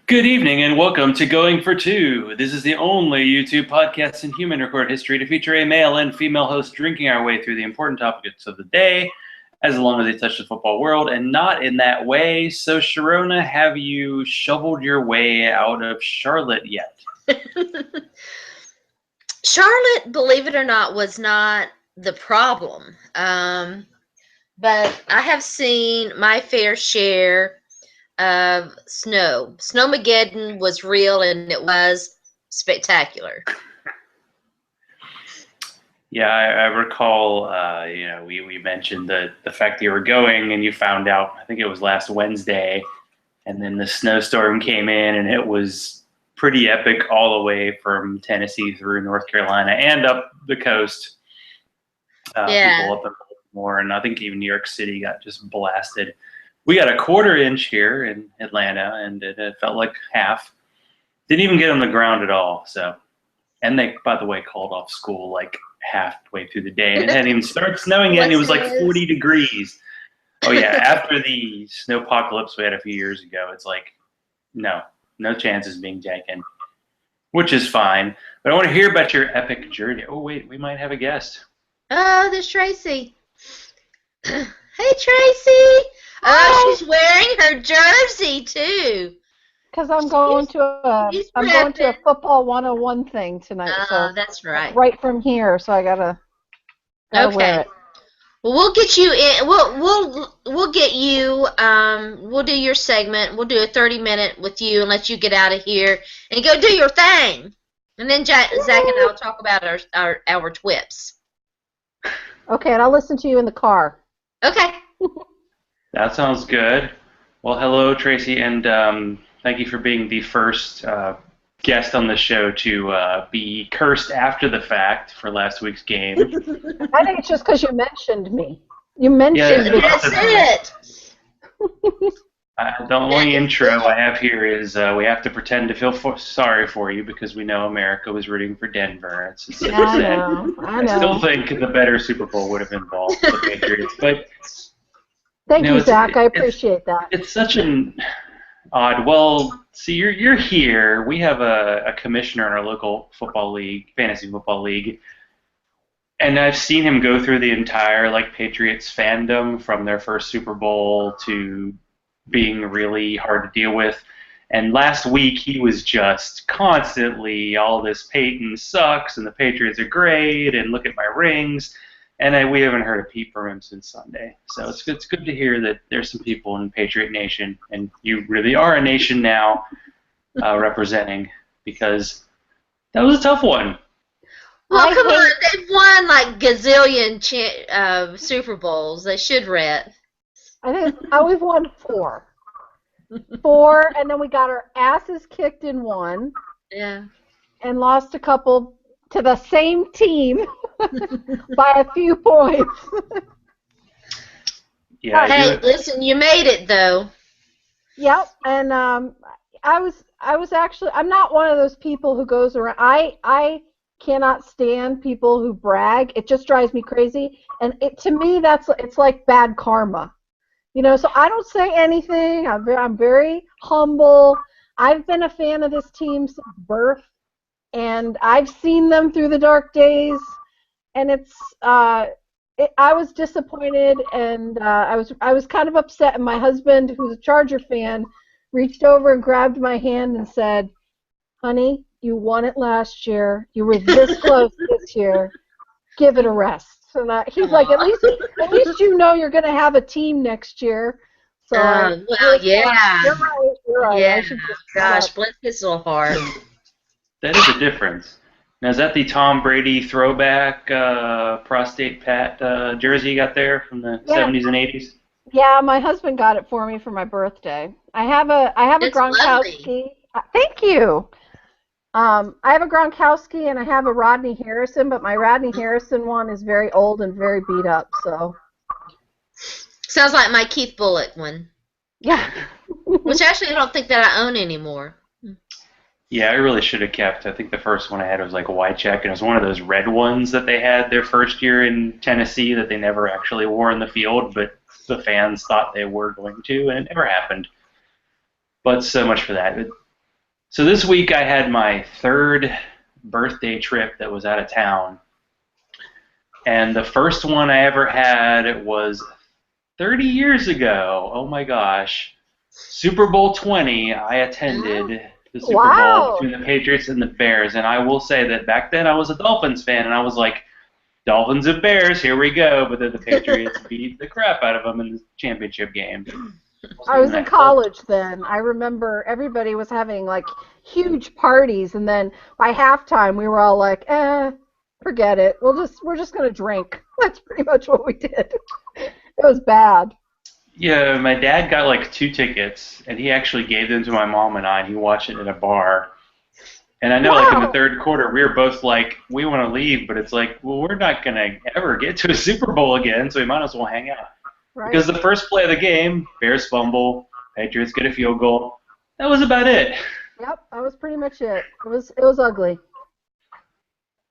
Good evening and welcome to Going for Two. This is the only YouTube podcast in human record history to feature a male and female host drinking our way through the important topics of the day, as long as they touch the football world, and not in that way. So, Sharona, have you shoveled your way out of Charlotte yet? Charlotte, believe it or not, was not the problem. But I have seen my fair share of snow. Snowmageddon was real and it was spectacular. Yeah, I recall, we mentioned the fact that you were going and you found out, I think it was last Wednesday, and then the snowstorm came in and it was pretty epic all the way from Tennessee through North Carolina and up the coast. People up in Baltimore, and I think even New York City got just blasted. We got a quarter-inch here in Atlanta, and it felt like half. Didn't even get on the ground at all. So, and they, by the way, called off school like halfway through the day, and it hadn't even started snowing yet, and it was like 40 degrees. Oh yeah, after the snowpocalypse we had a few years ago, it's like, no chances being taken, which is fine. But I want to hear about your epic journey. Oh wait, we might have a guest. Oh, there's Traci. Hey, Traci. Oh, she's wearing her jersey too. Because I'm going to a football 101 thing tonight. So that's right. Right from here, so I gotta wear it. Well, we'll get you in. We'll get you. We'll do your segment. We'll do a 30-minute with you and let you get out of here and go do your thing. And then Zach and I'll talk about our TWIPs. Okay, and I'll listen to you in the car. Okay. That sounds good. Well, hello, Traci, and thank you for being the first guest on the show to be cursed after the fact for last week's game. I think it's just because you mentioned me. You mentioned me. That's it. The only intro I have here is we have to pretend to feel sorry for you because we know America was rooting for Denver. I know. I still think the better Super Bowl would have involved the Patriots. But Thank you, Zach. I appreciate that. It's such an odd. Well, see, you're here. We have a commissioner in our local football league, fantasy football league, and I've seen him go through the entire Patriots fandom from their first Super Bowl to being really hard to deal with. And last week he was just constantly all this Peyton sucks and the Patriots are great and look at my rings. And we haven't heard a peep from him since Sunday. So it's good to hear that there's some people in Patriot Nation, and you really are a nation now representing, because that was a tough one. Well, come on. They've won like gazillion Super Bowls. They should rep. I think we've won 4. 4, and then we got our asses kicked in 1. Yeah. And lost a couple to the same team by a few points. Yeah. Hey, listen, you made it though. Yep, and I was actually, I'm not one of those people who goes around. I cannot stand people who brag. It just drives me crazy, and to me it's like bad karma. So I don't say anything. I'm very humble. I've been a fan of this team since birth, and I've seen them through the dark days, and I was disappointed, and I was kind of upset, and my husband, who's a Charger fan, reached over and grabbed my hand and said, "Honey, you won it last year. You were this close this year. Give it a rest." And he's like, at least you know you're going to have a team next year. So, well, yeah. You're right. Yeah. Gosh, bless his little heart. That is a difference. Now, is that the Tom Brady throwback prostate pat jersey you got there from the 70s and 80s? Yeah, my husband got it for me for my birthday. I have a Gronkowski. Thank you. I have a Gronkowski and I have a Rodney Harrison, but my Rodney Harrison one is very old and very beat up. So sounds like my Keith Bullock one. Yeah. Which actually I don't think that I own anymore. Yeah, I really should have kept. I think the first one I had was like a white check, and it was one of those red ones that they had their first year in Tennessee that they never actually wore in the field, but the fans thought they were going to, and it never happened. But so much for that. So this week I had my third birthday trip that was out of town. And the first one I ever had was 30 years ago. Oh my gosh. Super Bowl 20, I attended the Super Bowl between the Patriots and the Bears. And I will say that back then I was a Dolphins fan, and I was like, Dolphins and Bears, here we go. But then the Patriots beat the crap out of them in the championship game. I was in college then. I remember everybody was having like huge parties, and then by halftime we were all like, forget it. We're just gonna drink. That's pretty much what we did. It was bad. Yeah, my dad got like 2 tickets, and he actually gave them to my mom and I, and he watched it at a bar. And I know, like, in the third quarter, we were both like, we want to leave, but it's like, well, we're not going to ever get to a Super Bowl again, so we might as well hang out. Right. Because the first play of the game, Bears fumble, Patriots get a field goal. That was about it. Yep, that was pretty much it. It was ugly.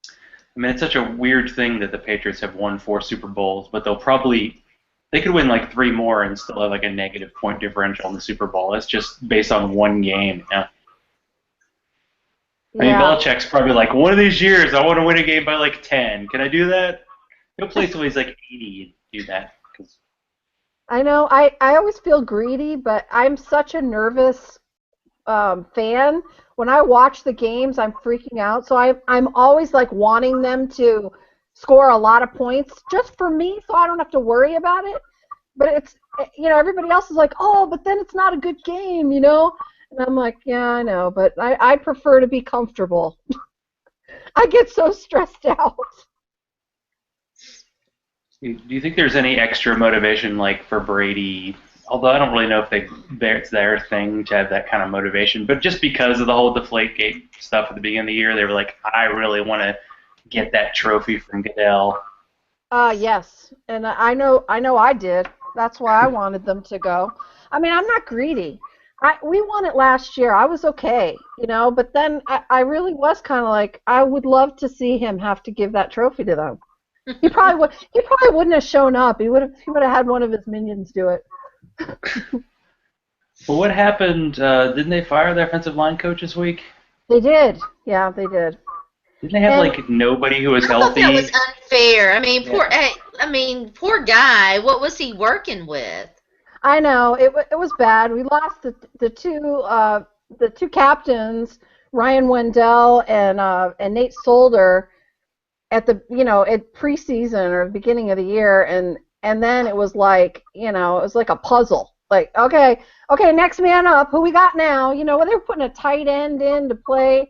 I mean, it's such a weird thing that the Patriots have won 4 Super Bowls, but they could win like 3 more and still have like a negative point differential in the Super Bowl. That's just based on one game. Yeah. I mean, Belichick's probably like, one of these years, I want to win a game by like 10. Can I do that? He'll play till he's like 80 and do that. I know. I always feel greedy, but I'm such a nervous fan. When I watch the games, I'm freaking out. So I'm always like wanting them to score a lot of points just for me, so I don't have to worry about it. But it's, everybody else is like, oh, but then it's not a good game, And I'm like, yeah, I know, but I prefer to be comfortable. I get so stressed out. Do you think there's any extra motivation, like, for Brady? Although I don't really know if it's their thing to have that kind of motivation, but just because of the whole Deflategate stuff at the beginning of the year, they were like, I really want to get that trophy from Goodell. Yes, and I know I did. That's why I wanted them to go. I mean, I'm not greedy. We won it last year. I was okay, but then I really was kind of like, I would love to see him have to give that trophy to them. He probably wouldn't have shown up. He would have had one of his minions do it. Well, what happened? Didn't they fire their offensive line coach this week? They did. Yeah, they did. Didn't they have like nobody who was healthy? That was unfair. I mean, poor guy. What was he working with? I know it was bad. We lost the two captains, Ryan Wendell and Nate Solder, at the at preseason or the beginning of the year, and then it was like it was like a puzzle. Like okay, next man up. Who we got now? When they were putting a tight end in to play,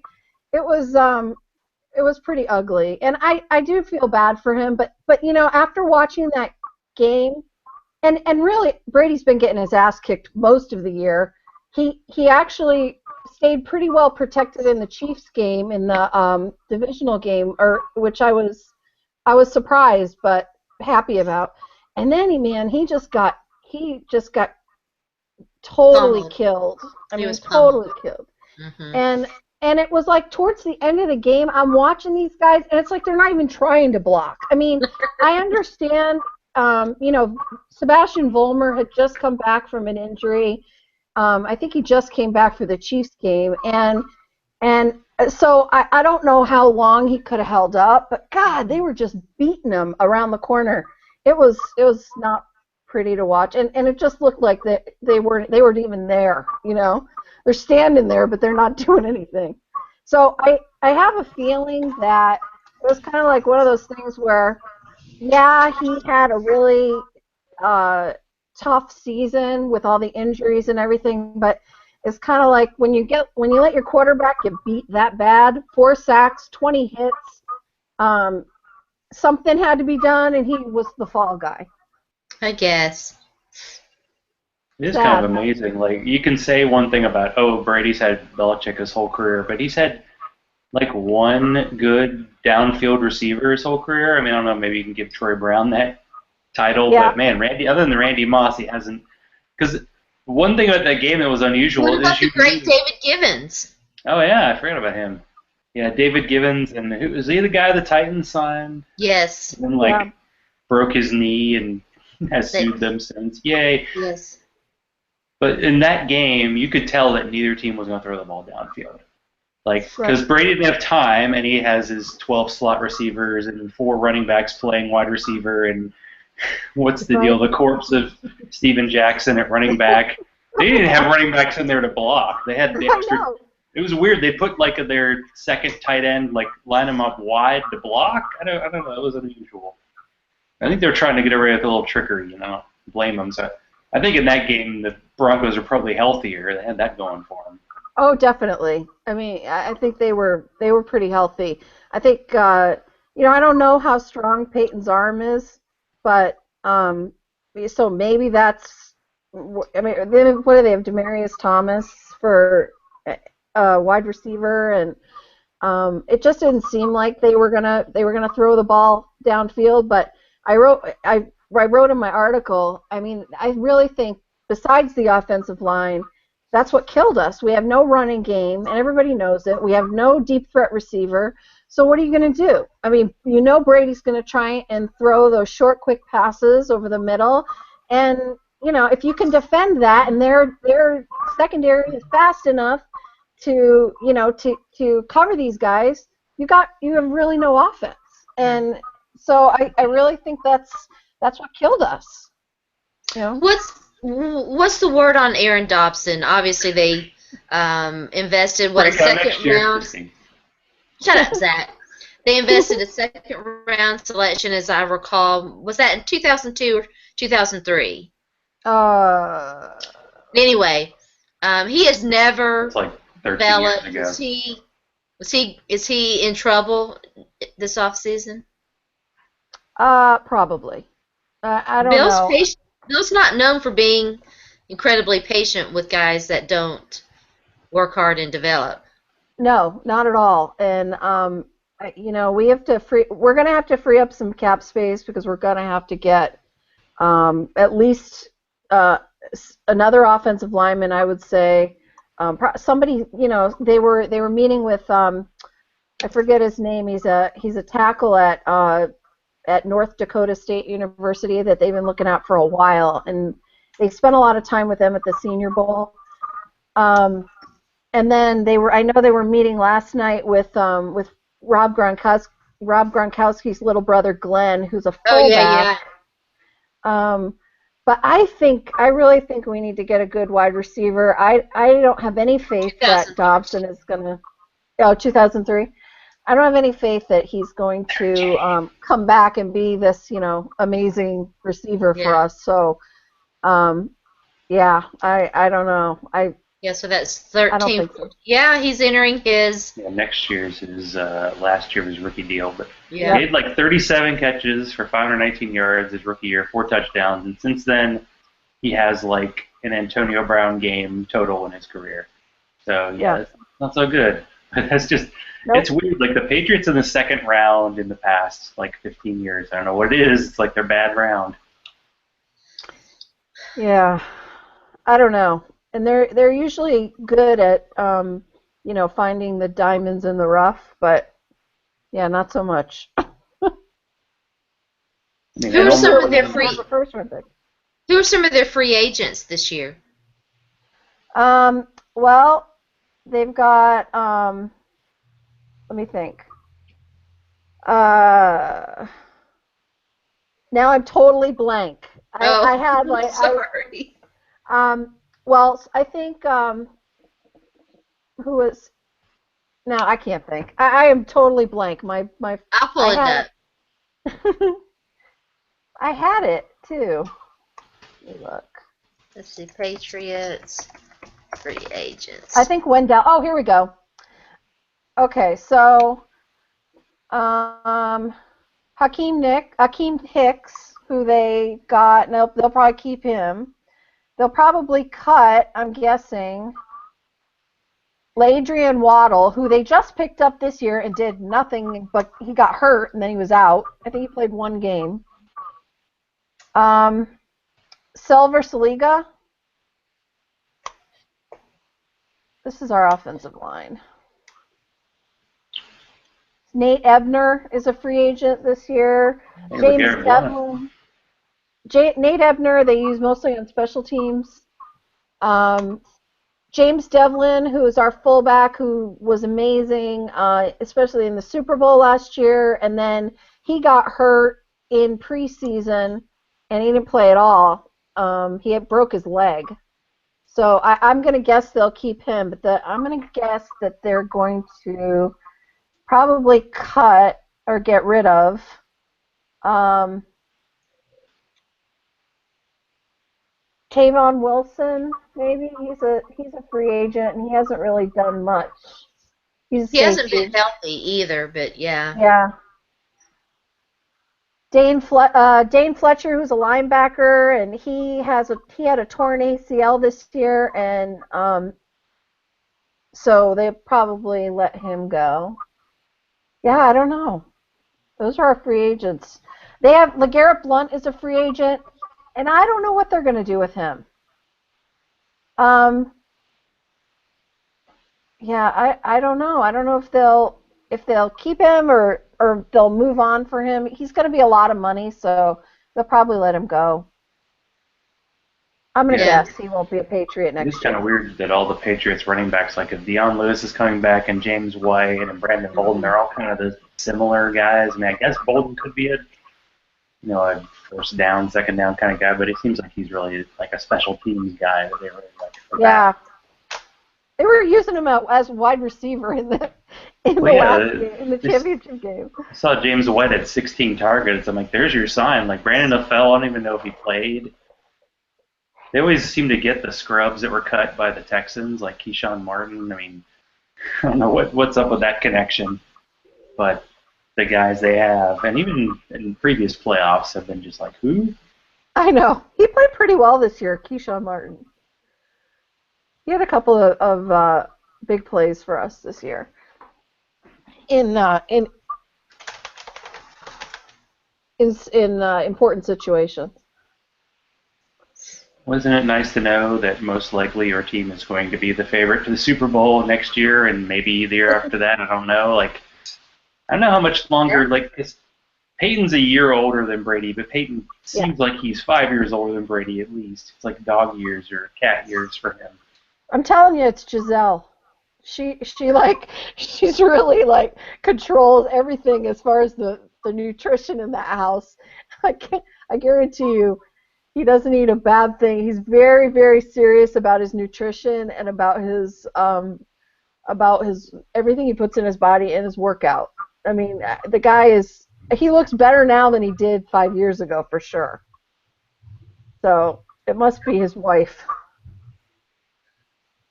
it was pretty ugly, and I do feel bad for him. But after watching that game. And really, Brady's been getting his ass kicked most of the year. He actually stayed pretty well protected in the Chiefs game, in the divisional game, which I was surprised but happy about. And then he just got totally killed. I mean, totally killed. Mm-hmm. And it was like towards the end of the game, I'm watching these guys, and it's like they're not even trying to block. I mean, I understand. Sebastian Vollmer had just come back from an injury. I think he just came back for the Chiefs game, and so I don't know how long he could have held up, but God, they were just beating him around the corner. It was not pretty to watch, and it just looked like they weren't even there. They're standing there, but they're not doing anything. So I have a feeling that it was kind of like one of those things where. Yeah, he had a really tough season with all the injuries and everything, but it's kind of like when you let your quarterback get beat that bad, 4 sacks, 20 hits, something had to be done, and he was the fall guy. I guess. It is kind of amazing. Like, you can say one thing about, Brady's had Belichick his whole career, but he's had like one good downfield receiver his whole career. I mean, I don't know, maybe you can give Troy Brown that title, but man, other than Randy Moss, he hasn't. Because one thing about that game that was unusual what about the great David Givens? Oh yeah, I forgot about him. Yeah, David Givens, and who was he? The guy the Titans signed. Yes. And then broke his knee and has sued them since. Yay. Yes. But in that game, you could tell that neither team was going to throw the ball downfield. Like, because Brady didn't have time, and he has his 12 slot receivers and 4 running backs playing wide receiver, and what's the deal? The corpse of Steven Jackson at running back. They didn't have running backs in there to block. They had the extra. It was weird. They put like their second tight end, like line him up wide to block. I don't know. It was unusual. I think they were trying to get away with a little trickery. Blame them. So I think in that game the Broncos are probably healthier. They had that going for them. Oh, definitely. I mean, I think they were pretty healthy. I think I don't know how strong Peyton's arm is, but so maybe that's. I mean, what do they have? Demarius Thomas for wide receiver, and it just didn't seem like they were gonna throw the ball downfield. But I wrote in my article. I mean, I really think besides the offensive line, that's what killed us. We have no running game, and everybody knows it. We have no deep threat receiver. So what are you going to do? I mean, Brady's going to try and throw those short, quick passes over the middle, and if you can defend that, and their secondary is fast enough to cover these guys, you have really no offense. And so I really think that's what killed us. What's the word on Aaron Dobson? Obviously, they invested a second round. Shut up, Zach. They invested a second round selection, as I recall. Was that in 2002 or 2003? Anyway, he has never it's like 13 years ago. Is he in trouble this offseason? Probably. I don't know. Bill's not known for being incredibly patient with guys that don't work hard and develop. No, not at all. And we have to we're going to have to free up some cap space because we're going to have to get at least another offensive lineman, I would say. Somebody, they were meeting with I forget his name. He's a tackle at North Dakota State University that they've been looking at for a while, and they spent a lot of time with them at the Senior Bowl. And then I know they were meeting last night with Rob Gronkowski's little brother Glenn, who's a fullback. Oh yeah. But I really think we need to get a good wide receiver. I don't have any faith that Dobson is gonna. 2003. I don't have any faith that he's going to come back and be this, amazing receiver for us. So, I don't know. So that's 13. I don't think so. Yeah, he's entering his. Yeah, next year's his last year of his rookie deal, but he Yeah. had 37 catches for 519 yards his rookie year, 4 touchdowns, and since then he has an Antonio Brown game total in his career. So it's not so good. That's just. Nope. It's weird. The Patriots in the second round in the past 15 years. I don't know what it is. It's their bad round. Yeah, I don't know. And they're usually good at finding the diamonds in the rough, but not so much. Who are some of their free? First round pick. Who are some of their free agents this year? Well, they've got. Let me think. Now I'm totally blank. I had sorry. Well, I think who was. No, I can't think. I am totally blank. My. I'll pull it up. I had it too. Let me look. Let's see, Patriots free agents. I think Wendell. Oh, here we go. Okay, so Hakeem Hicks, who they got, they'll probably keep him. They'll probably cut, I'm guessing, Ladrian Waddle, who they just picked up this year and did nothing, but he got hurt and then he was out. I think he played one game. Silver Saliga. This is our offensive line. Nate Ebner is a free agent this year. James Devlin. Nate Ebner, they use mostly on special teams. James Devlin, who is our fullback, who was amazing, especially in the Super Bowl last year, and then he got hurt in preseason, and he didn't play at all. He had broke his leg. So I'm going to guess they'll keep him, but I'm going to guess that they're going to probably cut or get rid of Tavon Wilson. Maybe he's a free agent, and he hasn't really done much. He's a He hasn't safety. been healthy either, but yeah. Yeah. Dane Fletcher, who's a linebacker, and he had a torn ACL this year, and so they probably let him go. Yeah, I don't know. Those are our free agents. They have LeGarrette Blount is a free agent, and I don't know what they're going to do with him. Yeah, I don't know. I don't know if they'll keep him or they'll move on for him. He's going to be a lot of money, so they'll probably let him go. I'm going to guess he won't be a Patriot next year. It's kind of weird that all the Patriots running backs, like if Deion Lewis is coming back and James White and Brandon Bolden, they're all kind of the similar guys. I mean, I guess Bolden could be a first down, second down kind of guy, but it seems like he's really like a special teams guy that they really like. Yeah. They were using him as wide receiver in the championship game. I saw James White had 16 targets. I'm like, there's your sign. Like Brandon LaFell, I don't even know if he played. They always seem to get the scrubs that were cut by the Texans, like Keyshawn Martin. I mean, I don't know what's up with that connection, but the guys they have, and even in previous playoffs, have been just like, who? I know. He played pretty well this year, Keyshawn Martin. He had a couple of big plays for us this year in important situations. Wasn't it nice to know that most likely your team is going to be the favorite to the Super Bowl next year and maybe the year after that? I don't know. Like, I don't know how much longer. Yeah. Like, Peyton's a year older than Brady, but Peyton seems like he's 5 years older than Brady at least. It's like dog years or cat years for him. I'm telling you, it's Giselle. She's really like controls everything as far as the nutrition in the house. I guarantee you, he doesn't eat a bad thing. He's very, very serious about his nutrition and about his everything he puts in his body and his workout. I mean, the guy he looks better now than he did 5 years ago for sure. So it must be his wife.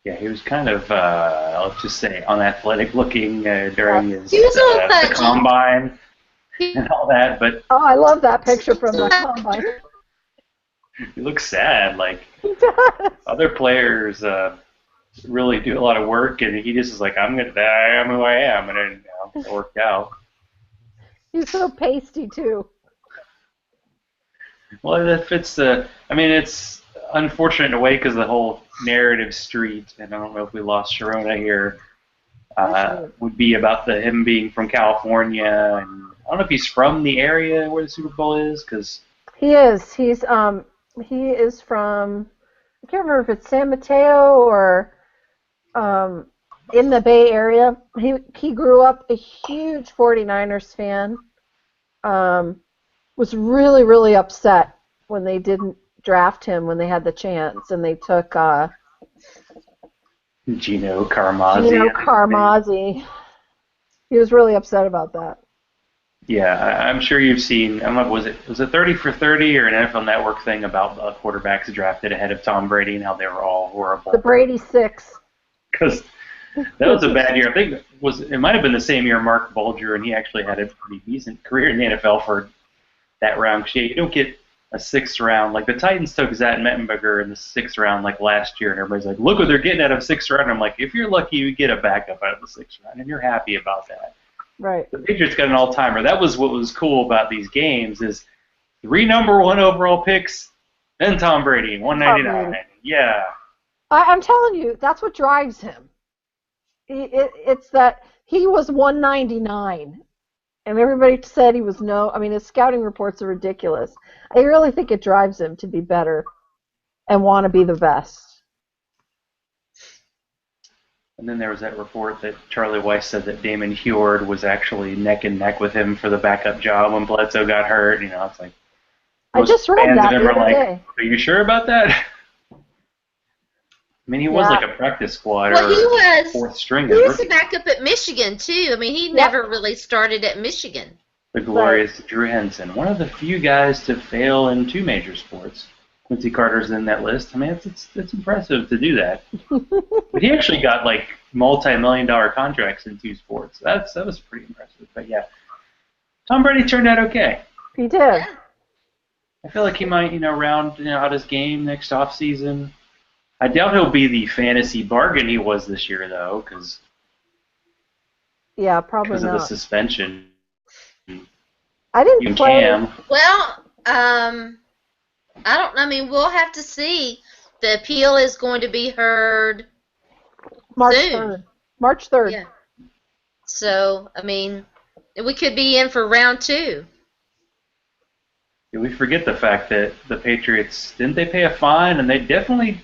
Yeah, he was kind of, let's just say, unathletic looking during his the combine and all that. But I love that picture from the combine. He looks sad. Like He does. other players really do a lot of work, and he just is like, I am who I am, and it worked out. He's so pasty too. Well, if it's it's unfortunate in a way because the whole narrative street, and I don't know if we lost Sharona here, would be about him being from California, and I don't know if he's from the area where the Super Bowl is, because He is. He is from, I can't remember if it's San Mateo or in the Bay Area. He grew up a huge 49ers fan. Was really, really upset when they didn't draft him when they had the chance, and they took Gino Carmazzi. He was really upset about that. Yeah, I'm sure you've seen. I don't know, was it 30 for 30 or an NFL Network thing about quarterbacks drafted ahead of Tom Brady and how they were all horrible? The Brady 6. Because that was a bad year. I think it might have been the same year Mark Bulger, and he actually had a pretty decent career in the NFL for that round. You don't get a sixth round. Like the Titans took Zach Mettenberger in the sixth round like last year, and everybody's like, look what they're getting out of sixth round. I'm like, if you're lucky, you get a backup out of the sixth round, and you're happy about that. Right. The Patriots got an all-timer. That was what was cool about these games is 3 number 1 overall picks, then Tom Brady, 199. Yeah. I'm telling you, that's what drives him. It's that he was 199, and everybody said he was no. I mean, his scouting reports are ridiculous. I really think it drives him to be better and want to be the best. And then there was that report that Charlie Weiss said that Damon Huard was actually neck and neck with him for the backup job when Bledsoe got hurt. You know, it's like I just read fans that of him the are other like, day. "Are you sure about that?" I mean, he was Yeah. like a practice squad Well, he or was. fourth string. He was the backup at Michigan too. I mean, he never really started at Michigan. The glorious Drew Henson, one of the few guys to fail in 2 major sports. Quincy Carter's in that list. I mean, it's impressive to do that. But he actually got like multi-million-dollar contracts in 2 sports. That was pretty impressive. But yeah, Tom Brady turned out okay. He did. Yeah. I feel like he might, round out his game next offseason. I doubt he'll be the fantasy bargain he was this year, though, because Probably of the not. suspension. I didn't play. Cam. Well, I mean, we'll have to see. The appeal is going to be heard March soon. 3rd. March 3rd. Yeah. So, I mean, we could be in for round 2. We forget the fact that the Patriots, didn't they pay a fine? And they definitely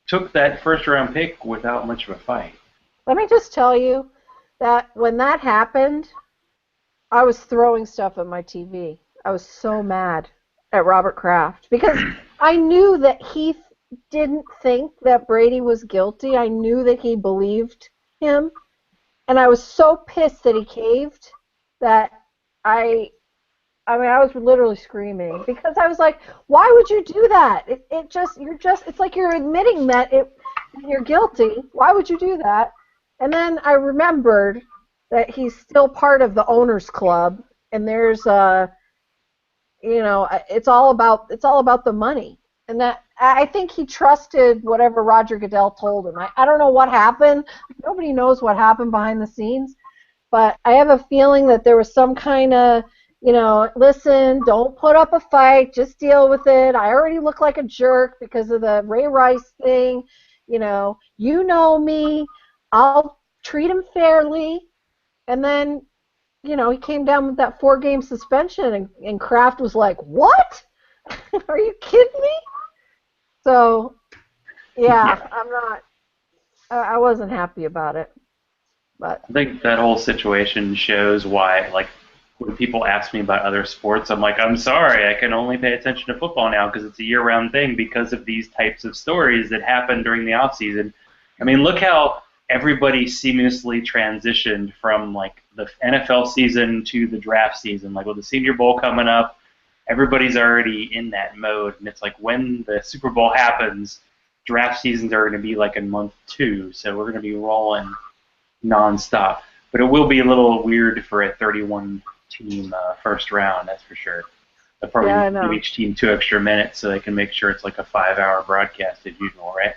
took that first-round pick without much of a fight. Let me just tell you that when that happened, I was throwing stuff at my TV. I was so mad at Robert Kraft because I knew that he didn't think that Brady was guilty. I knew that he believed him. And I was so pissed that he caved that I was literally screaming because I was like, why would you do that? It's like you're admitting that you're guilty. Why would you do that? And then I remembered that he's still part of the owners club, and there's it's all about the money. And that I think he trusted whatever Roger Goodell told him. I don't know what happened. Nobody knows what happened behind the scenes, but I have a feeling that there was some kind of, listen, don't put up a fight, just deal with it. I already look like a jerk because of the Ray Rice thing. You know me. I'll treat him fairly. And then, he came down with that 4-game suspension, and Kraft was like, what? Are you kidding me? So, yeah. I wasn't happy about it. But I think that whole situation shows why, like, when people ask me about other sports, I'm like, I'm sorry, I can only pay attention to football now because it's a year-round thing because of these types of stories that happen during the offseason. I mean, look how everybody seamlessly transitioned from, like, the NFL season to the draft season. Like, with the Senior Bowl coming up, everybody's already in that mode. And it's like when the Super Bowl happens, draft seasons are going to be like in month 2. So we're going to be rolling nonstop. But it will be a little weird for a 31-team first round, that's for sure. They'll probably give each team 2 extra minutes so they can make sure it's like a 5-hour broadcast as usual, right?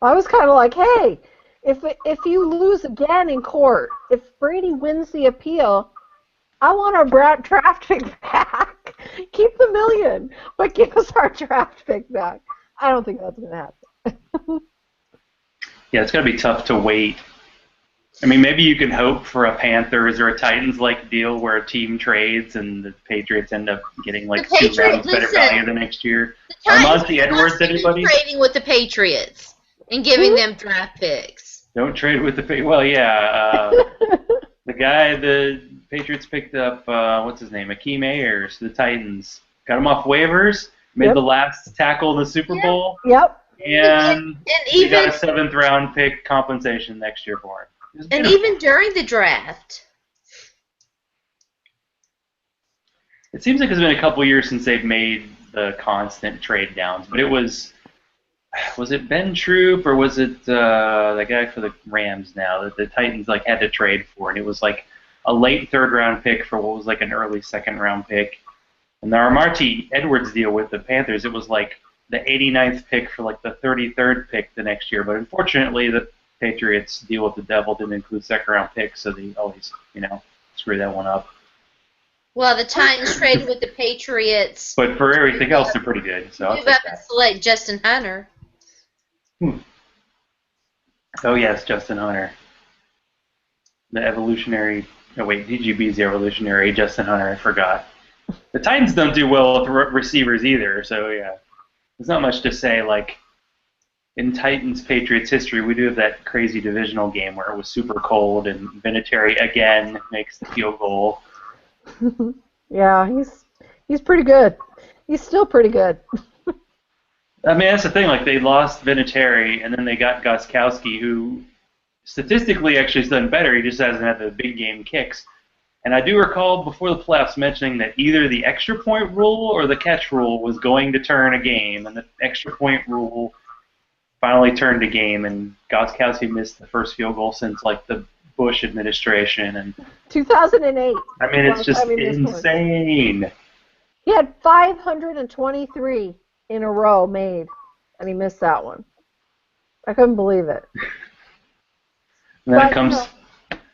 I was kind of like, hey, if you lose again in court, if Brady wins the appeal, I want our draft pick back. Keep the $1 million, but give us our draft pick back. I don't think that's going to happen. Yeah, it's going to be tough to wait. I mean, maybe you can hope for a Panthers or a Titans-like deal where a team trades and the Patriots end up getting like 2 rounds better value the next year. Monty Edwards, anybody? Trading with the Patriots and giving them draft picks. Don't trade with the Patriots. Well, yeah. The guy the Patriots picked up, what's his name? Akeem Ayers, the Titans. Got him off waivers, made the last tackle in the Super Bowl. Yep. And he got a 7th-round pick compensation next year for him. And even during the draft. It seems like it's been a couple years since they've made the constant trade downs, but it was it Ben Troop or was it the guy for the Rams now that the Titans like had to trade for, and it was like a late 3rd-round pick for what was like an early 2nd-round pick. And the Monty Edwards deal with the Panthers, it was like the 89th pick for like the 33rd pick the next year, but unfortunately the Patriots deal with the devil didn't include 2nd-round picks, so they always, screw that one up. Well, the Titans traded with the Patriots. But for everything else, they're pretty good. So move up and select Justin Hunter. Oh, yes, Justin Hunter. The evolutionary... Oh, wait, DGB's the evolutionary. Justin Hunter, I forgot. The Titans don't do well with receivers either, so yeah. There's not much to say, like... in Titans Patriots history, we do have that crazy divisional game where it was super cold and Vinatieri again makes the field goal. Yeah, he's pretty good. He's still pretty good. I mean, that's the thing. Like, they lost Vinatieri, and then they got Gostkowski, who statistically actually has done better. He just hasn't had the big game kicks. And I do recall before the playoffs mentioning that either the extra point rule or the catch rule was going to turn a game, and the extra point rule finally turned a game, and Gostkowski missed the first field goal since, like, the Bush administration. And 2008. I mean, it's just insane. He had 523 in a row made, and he missed that one. I couldn't believe it. And then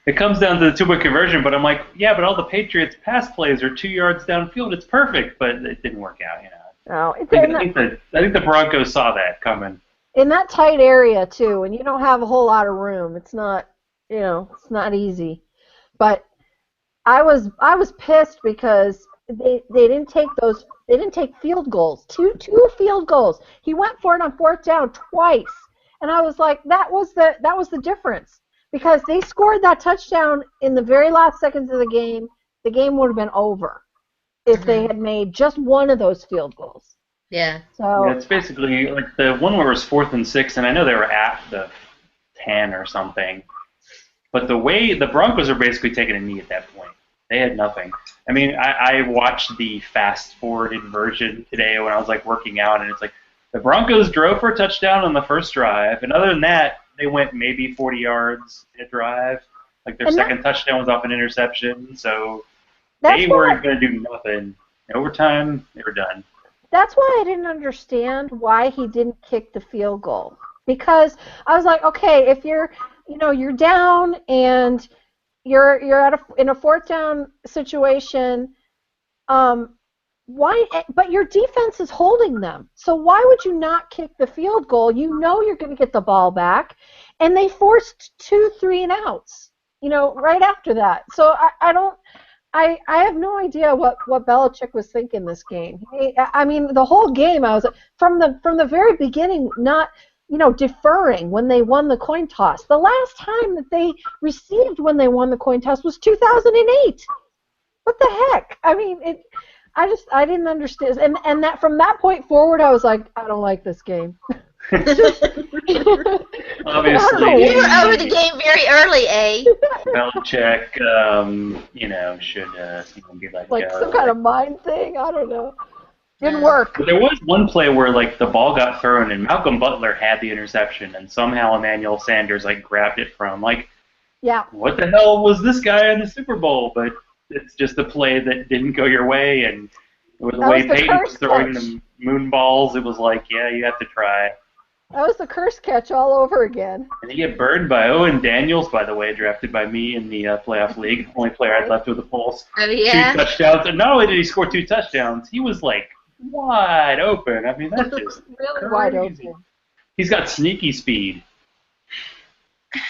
it comes down to the two-point conversion, but I'm like, yeah, but all the Patriots' pass plays are 2 yards downfield. It's perfect, but it didn't work out, you know. No, I think the Broncos saw that coming. In that tight area too, and you don't have a whole lot of room. It's not, it's not easy. But I was pissed because they didn't take those. They didn't take field goals. Two field goals. He went for it on fourth down twice, and I was like, that was the difference. Because they scored that touchdown in the very last seconds of the game would have been over if they had made just one of those field goals. Yeah. So it's basically like the one where it was 4th and 6, and I know they were at the 10 or something. But the way the Broncos are basically taking a knee at that point, they had nothing. I mean, I watched the fast-forwarded version today when I was like working out, and it's like the Broncos drove for a touchdown on the first drive, and other than that, they went maybe 40 yards in a drive. Like their second touchdown was off an interception, so they weren't going to do nothing. In overtime, they were done. That's why I didn't understand why he didn't kick the field goal. Because I was like, okay, if you're down and you're in a fourth down situation, why? But your defense is holding them. So why would you not kick the field goal? You know you're going to get the ball back, and they forced 2 3-and-outs. Right after that. So I have no idea what Belichick was thinking this game. I mean, the whole game I was from the very beginning not deferring when they won the coin toss. The last time that they received when they won the coin toss was 2008. What the heck? I mean, I didn't understand, and that from that point forward, I was like, I don't like this game. Obviously, you were over the game very early, Belichick, should be like some kind of mind thing. I don't know. Didn't work. But there was one play where like the ball got thrown and Malcolm Butler had the interception, and somehow Emmanuel Sanders grabbed it from what the hell was this guy in the Super Bowl? But it's just a play that didn't go your way, and with the way Peyton was throwing the moon balls, it was like, yeah, you have to try. That was the curse catch all over again. And he get burned by Owen Daniels, by the way, drafted by me in the playoff league. Only player I'd left with a pulse. Oh, yeah? 2 touchdowns. And not only did he score 2 touchdowns, he was wide open. I mean, that's just really crazy. Wide open. He's got sneaky speed. I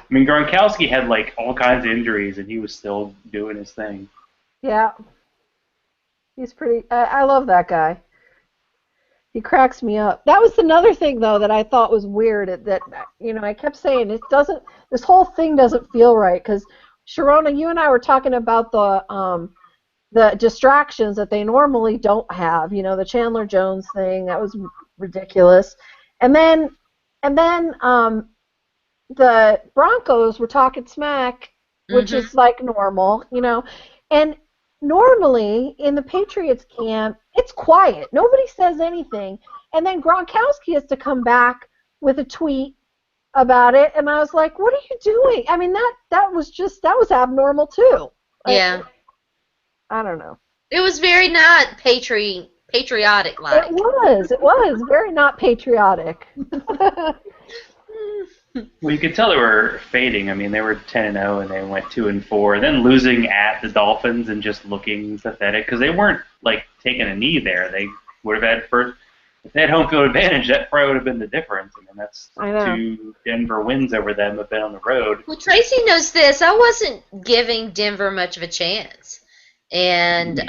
mean, Gronkowski had all kinds of injuries, and he was still doing his thing. Yeah. He's pretty. I love that guy. He cracks me up. That was another thing, though, that I thought was weird. That I kept saying this whole thing doesn't feel right. Because Sharona, you and I were talking about the distractions that they normally don't have. The Chandler Jones thing, that was ridiculous. And then the Broncos were talking smack, which is normal, and normally in the Patriots camp, it's quiet. Nobody says anything. And then Gronkowski has to come back with a tweet about it, and I was like, what are you doing? I mean, that was abnormal too. Yeah. I don't know. It was very not patriotic like. It was very not patriotic. Well, you could tell they were fading. I mean, they were 10-0 and they went 2-4. Then losing at the Dolphins and just looking pathetic because they weren't taking a knee there. They would have had if they had home field advantage, that probably would have been the difference. I mean, that's 2 Denver wins over them have been on the road. Well, Tracy knows this. I wasn't giving Denver much of a chance, and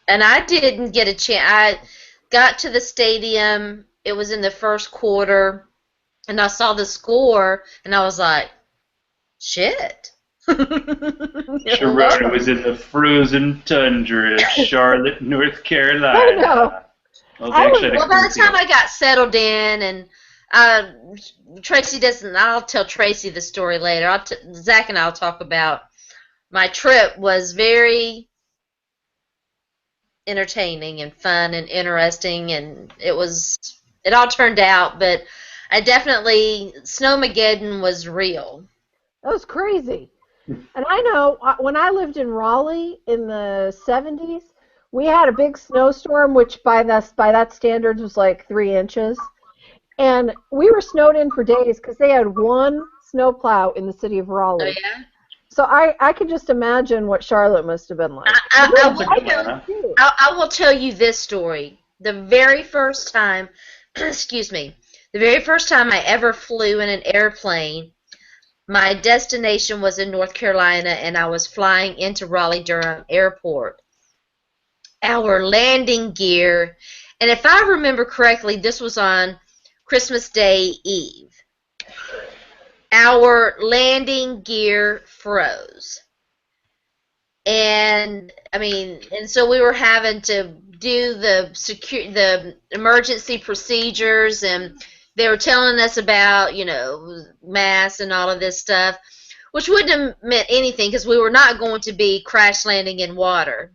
and I didn't get a chance. I got to the stadium. it was in the first quarter, and I saw the score, and I was like, shit. Sharona was in the frozen tundra of Charlotte, North Carolina. I know. Well, they actually had a Well, by the cool time deal. I got settled in, and Traci doesn't, I'll tell Traci the story later. Zach and I'll talk about my trip was very entertaining and fun and interesting, and it all turned out, but I definitely, Snowmageddon was real. That was crazy. And I know when I lived in Raleigh in the 70s, we had a big snowstorm, which by that standards was like 3 inches. And we were snowed in for days because they had one snowplow in the city of Oh, Raleigh. yeah? So I could just imagine what Charlotte must have been like. I will tell you this story. The very first time, excuse me, the very first time I ever flew in an airplane, my destination was in North Carolina, and I was flying into Raleigh-Durham Airport. Our landing gear, and if I remember correctly, this was on Christmas Day Eve. Our landing gear froze. And so we were having to do the emergency procedures, and they were telling us about, masks and all of this stuff, which wouldn't have meant anything because we were not going to be crash landing in water.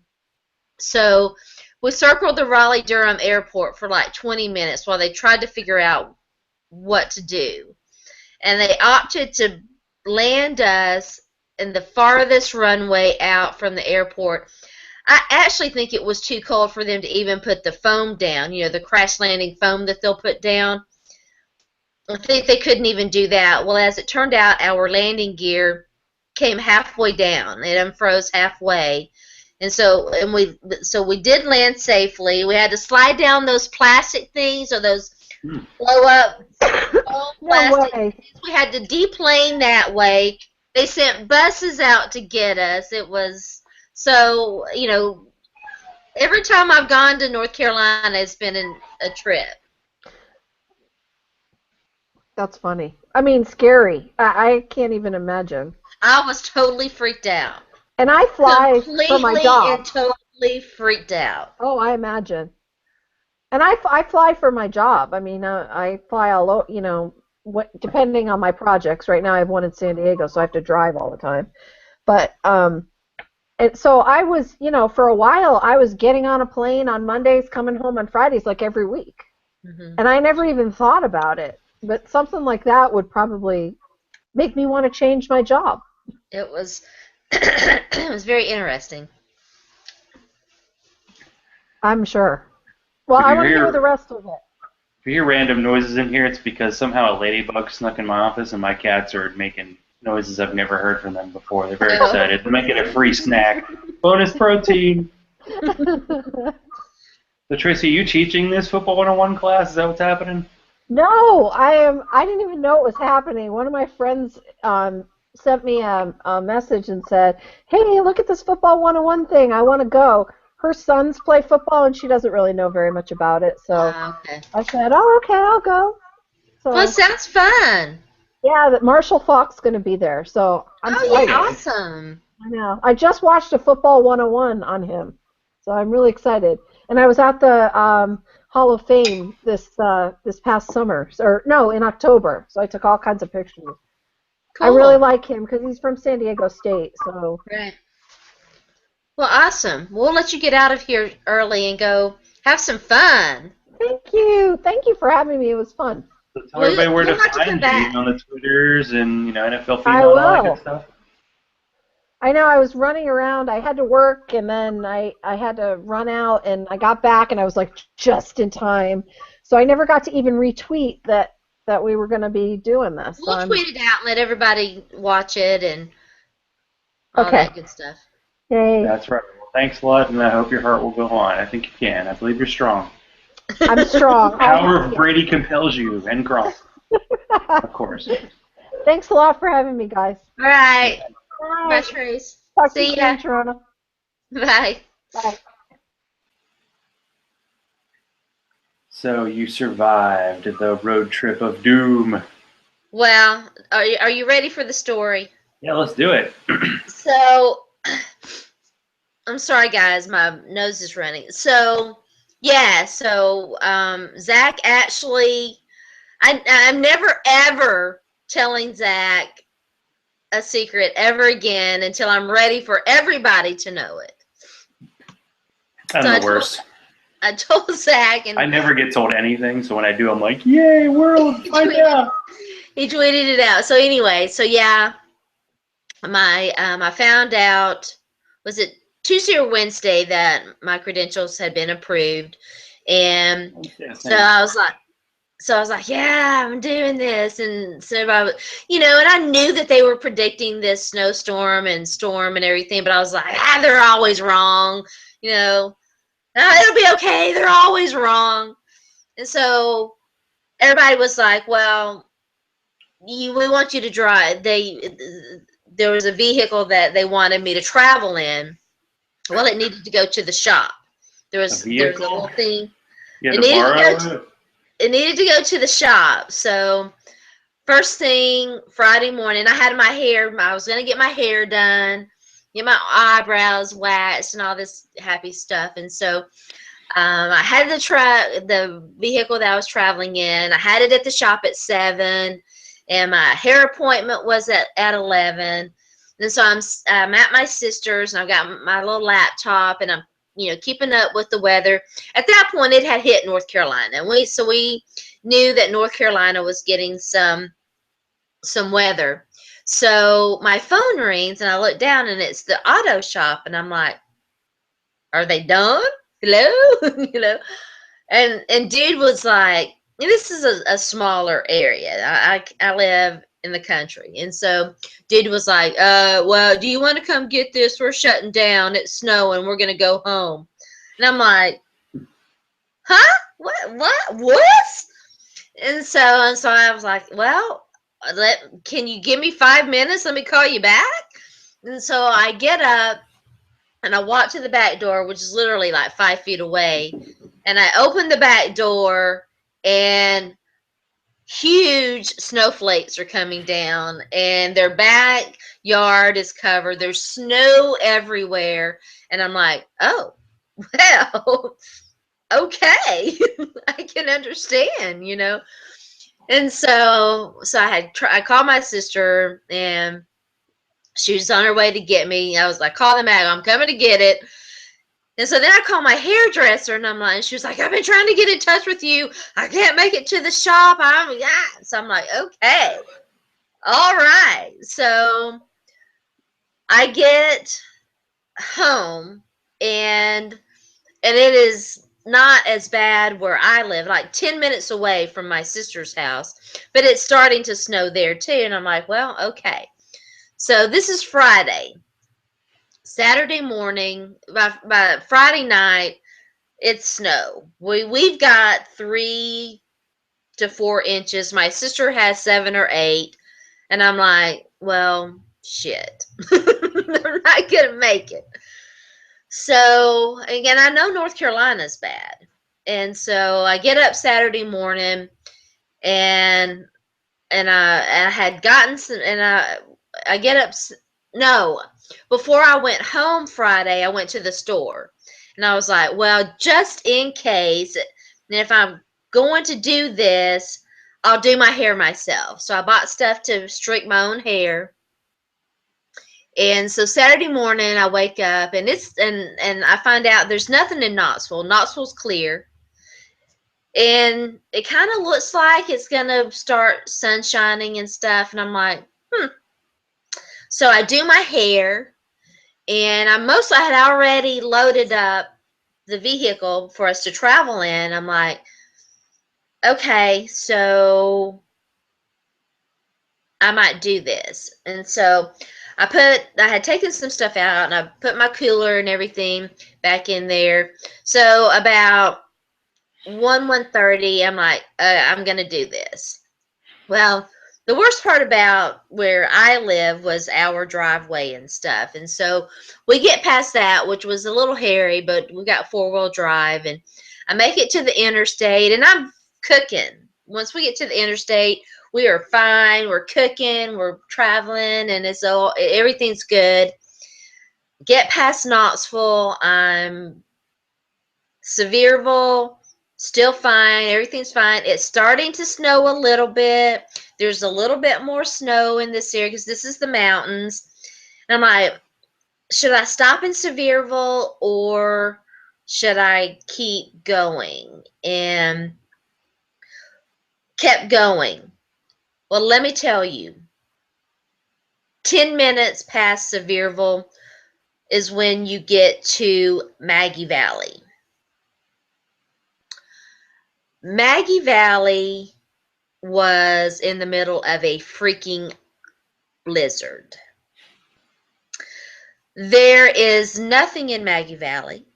So we circled the Raleigh-Durham airport for like 20 minutes while they tried to figure out what to do. And they opted to land us in the farthest runway out from the airport. I actually think it was too cold for them to even put the foam down, the crash landing foam that they'll put down. I think they couldn't even do that. Well, as it turned out, our landing gear came halfway down. It unfroze halfway. And so we did land safely. We had to slide down those plastic things, or those blow up plastic things. We had to deplane that way. They sent buses out to get us. It was so, every time I've gone to North Carolina, it's been a trip. That's funny. I mean, scary. I can't even imagine. I was totally freaked out. And I fly for my job. And totally freaked out. Oh, I imagine. And I fly for my job. I mean, I fly all over, depending on my projects. Right now I have one in San Diego, so I have to drive all the time. But, and so I was, for a while, I was getting on a plane on Mondays, coming home on Fridays, like every week. Mm-hmm. And I never even thought about it. But something like that would probably make me want to change my job. It was, it was very interesting. I'm sure. Well, I want to hear the rest of it. If you hear random noises in here, it's because somehow a ladybug snuck in my office and my cats are making noises I've never heard from them before. They're very excited. They're making a free snack. Bonus protein. So, Traci, are you teaching this Football 101 class? Is that what's happening? No, I didn't even know it was happening. One of my friends sent me a message and said, hey, look at this Football 101 thing. I want to go. Her sons play football, and she doesn't really know very much about it. So okay. I said, oh, okay, I'll go. So, well, sounds fun. Yeah, that Marshall Faulk's going to be there. So I'm excited. Yeah, awesome. I know. I just watched a Football 101 on him, so I'm really excited. And I was at the Hall of Fame this past summer, in October. So I took all kinds of pictures. Cool. I really like him because he's from San Diego State. So. Right. Well, awesome. We'll let you get out of here early and go have some fun. Thank you. Thank you for having me. It was fun. So tell everybody where to find you on the Twitters and NFL feed and all that good stuff. I know. I was running around. I had to work, and then I had to run out, and I got back, and I was like just in time. So I never got to even retweet that we were going to be doing this. We'll tweet it out and let everybody watch it and all that good stuff. Yay. That's right. Well, thanks a lot, and I hope your heart will go on. I think you can. I believe you're strong. I'm strong. The power of Brady compels you, and Gronk, of course. Thanks a lot for having me, guys. All right. Bye. Bye, Trace. Talk to you soon, Sharona. Bye. Bye. So you survived the road trip of doom. Well, are you ready for the story? Yeah, let's do it. So, I'm sorry, guys, my nose is running. So, yeah, so Zach actually, I'm never ever telling Zach a secret ever again until I'm ready for everybody to know it. I'm So the worst. I told Zach, and I never get told anything, so when I do, I'm like, "Yay, world, find out!" he tweeted it out. So anyway, so yeah, I found out, was it Tuesday or Wednesday, that my credentials had been approved, and Yeah, so I was like, yeah, I'm doing this, and so and I knew that they were predicting this snowstorm and storm and everything, but I was like, they're always wrong, it'll be okay, they're always wrong, and so everybody was like, well, we want you to drive. There was a vehicle that they wanted me to travel in. Well, it needed to go to the shop. There's a little thing. You had to borrow it? It needed to go to the shop. So first thing Friday morning, I was gonna get my hair done, get my eyebrows waxed, and all this happy stuff. And so I had the vehicle that I was traveling in. I had it at the shop at 7, and my hair appointment was at 11. And so I'm at my sister's, and I've got my little laptop, and I'm keeping up with the weather. At that point, it had hit North Carolina, and we knew that North Carolina was getting some weather. So my phone rings, and I look down, and it's the auto shop, and I'm like, "Are they done? Hello?" And dude was like, this is a smaller area. I live in the country. And so dude was like, well, do you want to come get this? We're shutting down. It's snowing. We're going to go home. And I'm like, huh? What? And so I was like, well, can you give me 5 minutes? Let me call you back. And so I get up and I walk to the back door, which is literally like 5 feet away. And I open the back door, and huge snowflakes are coming down, and their backyard is covered. There's snow everywhere. And I'm like, oh, well, okay. I can understand, And so I called my sister, and she was on her way to get me. I was like, call them out. I'm coming to get it. And so then I called my hairdresser, and she was like, I've been trying to get in touch with you. I can't make it to the shop. So I'm like, okay, all right. So I get home, and it is not as bad where I live, like 10 minutes away from my sister's house, but it's starting to snow there too. And I'm like, well, okay. So this is Friday. Saturday morning, by Friday night, it's snow. We've got 3 to 4 inches. My sister has 7 or 8, and I'm like, well, shit, they're not gonna make it. So again, I know North Carolina's bad, and so I get up Saturday morning, and I had gotten some, and I get up. No, before I went home Friday, I went to the store. And I was like, well, just in case, and if I'm going to do this, I'll do my hair myself. So I bought stuff to streak my own hair. And so Saturday morning, I wake up, and I find out there's nothing in Knoxville. Knoxville's clear. And it kind of looks like it's going to start sunshining and stuff. And I'm like, So I do my hair, and I had already loaded up the vehicle for us to travel in. I'm like, okay, so I might do this. And so I had taken some stuff out, and I put my cooler and everything back in there. So about 1:30, I'm like, I'm going to do this. Well, the worst part about where I live was our driveway and stuff. And so we get past that, which was a little hairy, but we got 4-wheel drive. And I make it to the interstate, and I'm cooking. Once we get to the interstate, we are fine. We're cooking. We're traveling, and everything's good. Get past Knoxville. I'm Sevierville, still fine. Everything's fine. It's starting to snow a little bit. There's a little bit more snow in this area because this is the mountains. And I'm like, should I stop in Sevierville or should I keep going? And kept going. Well, let me tell you, 10 minutes past Sevierville is when you get to Maggie Valley. Maggie Valley was in the middle of a freaking blizzard. There is nothing in Maggie Valley.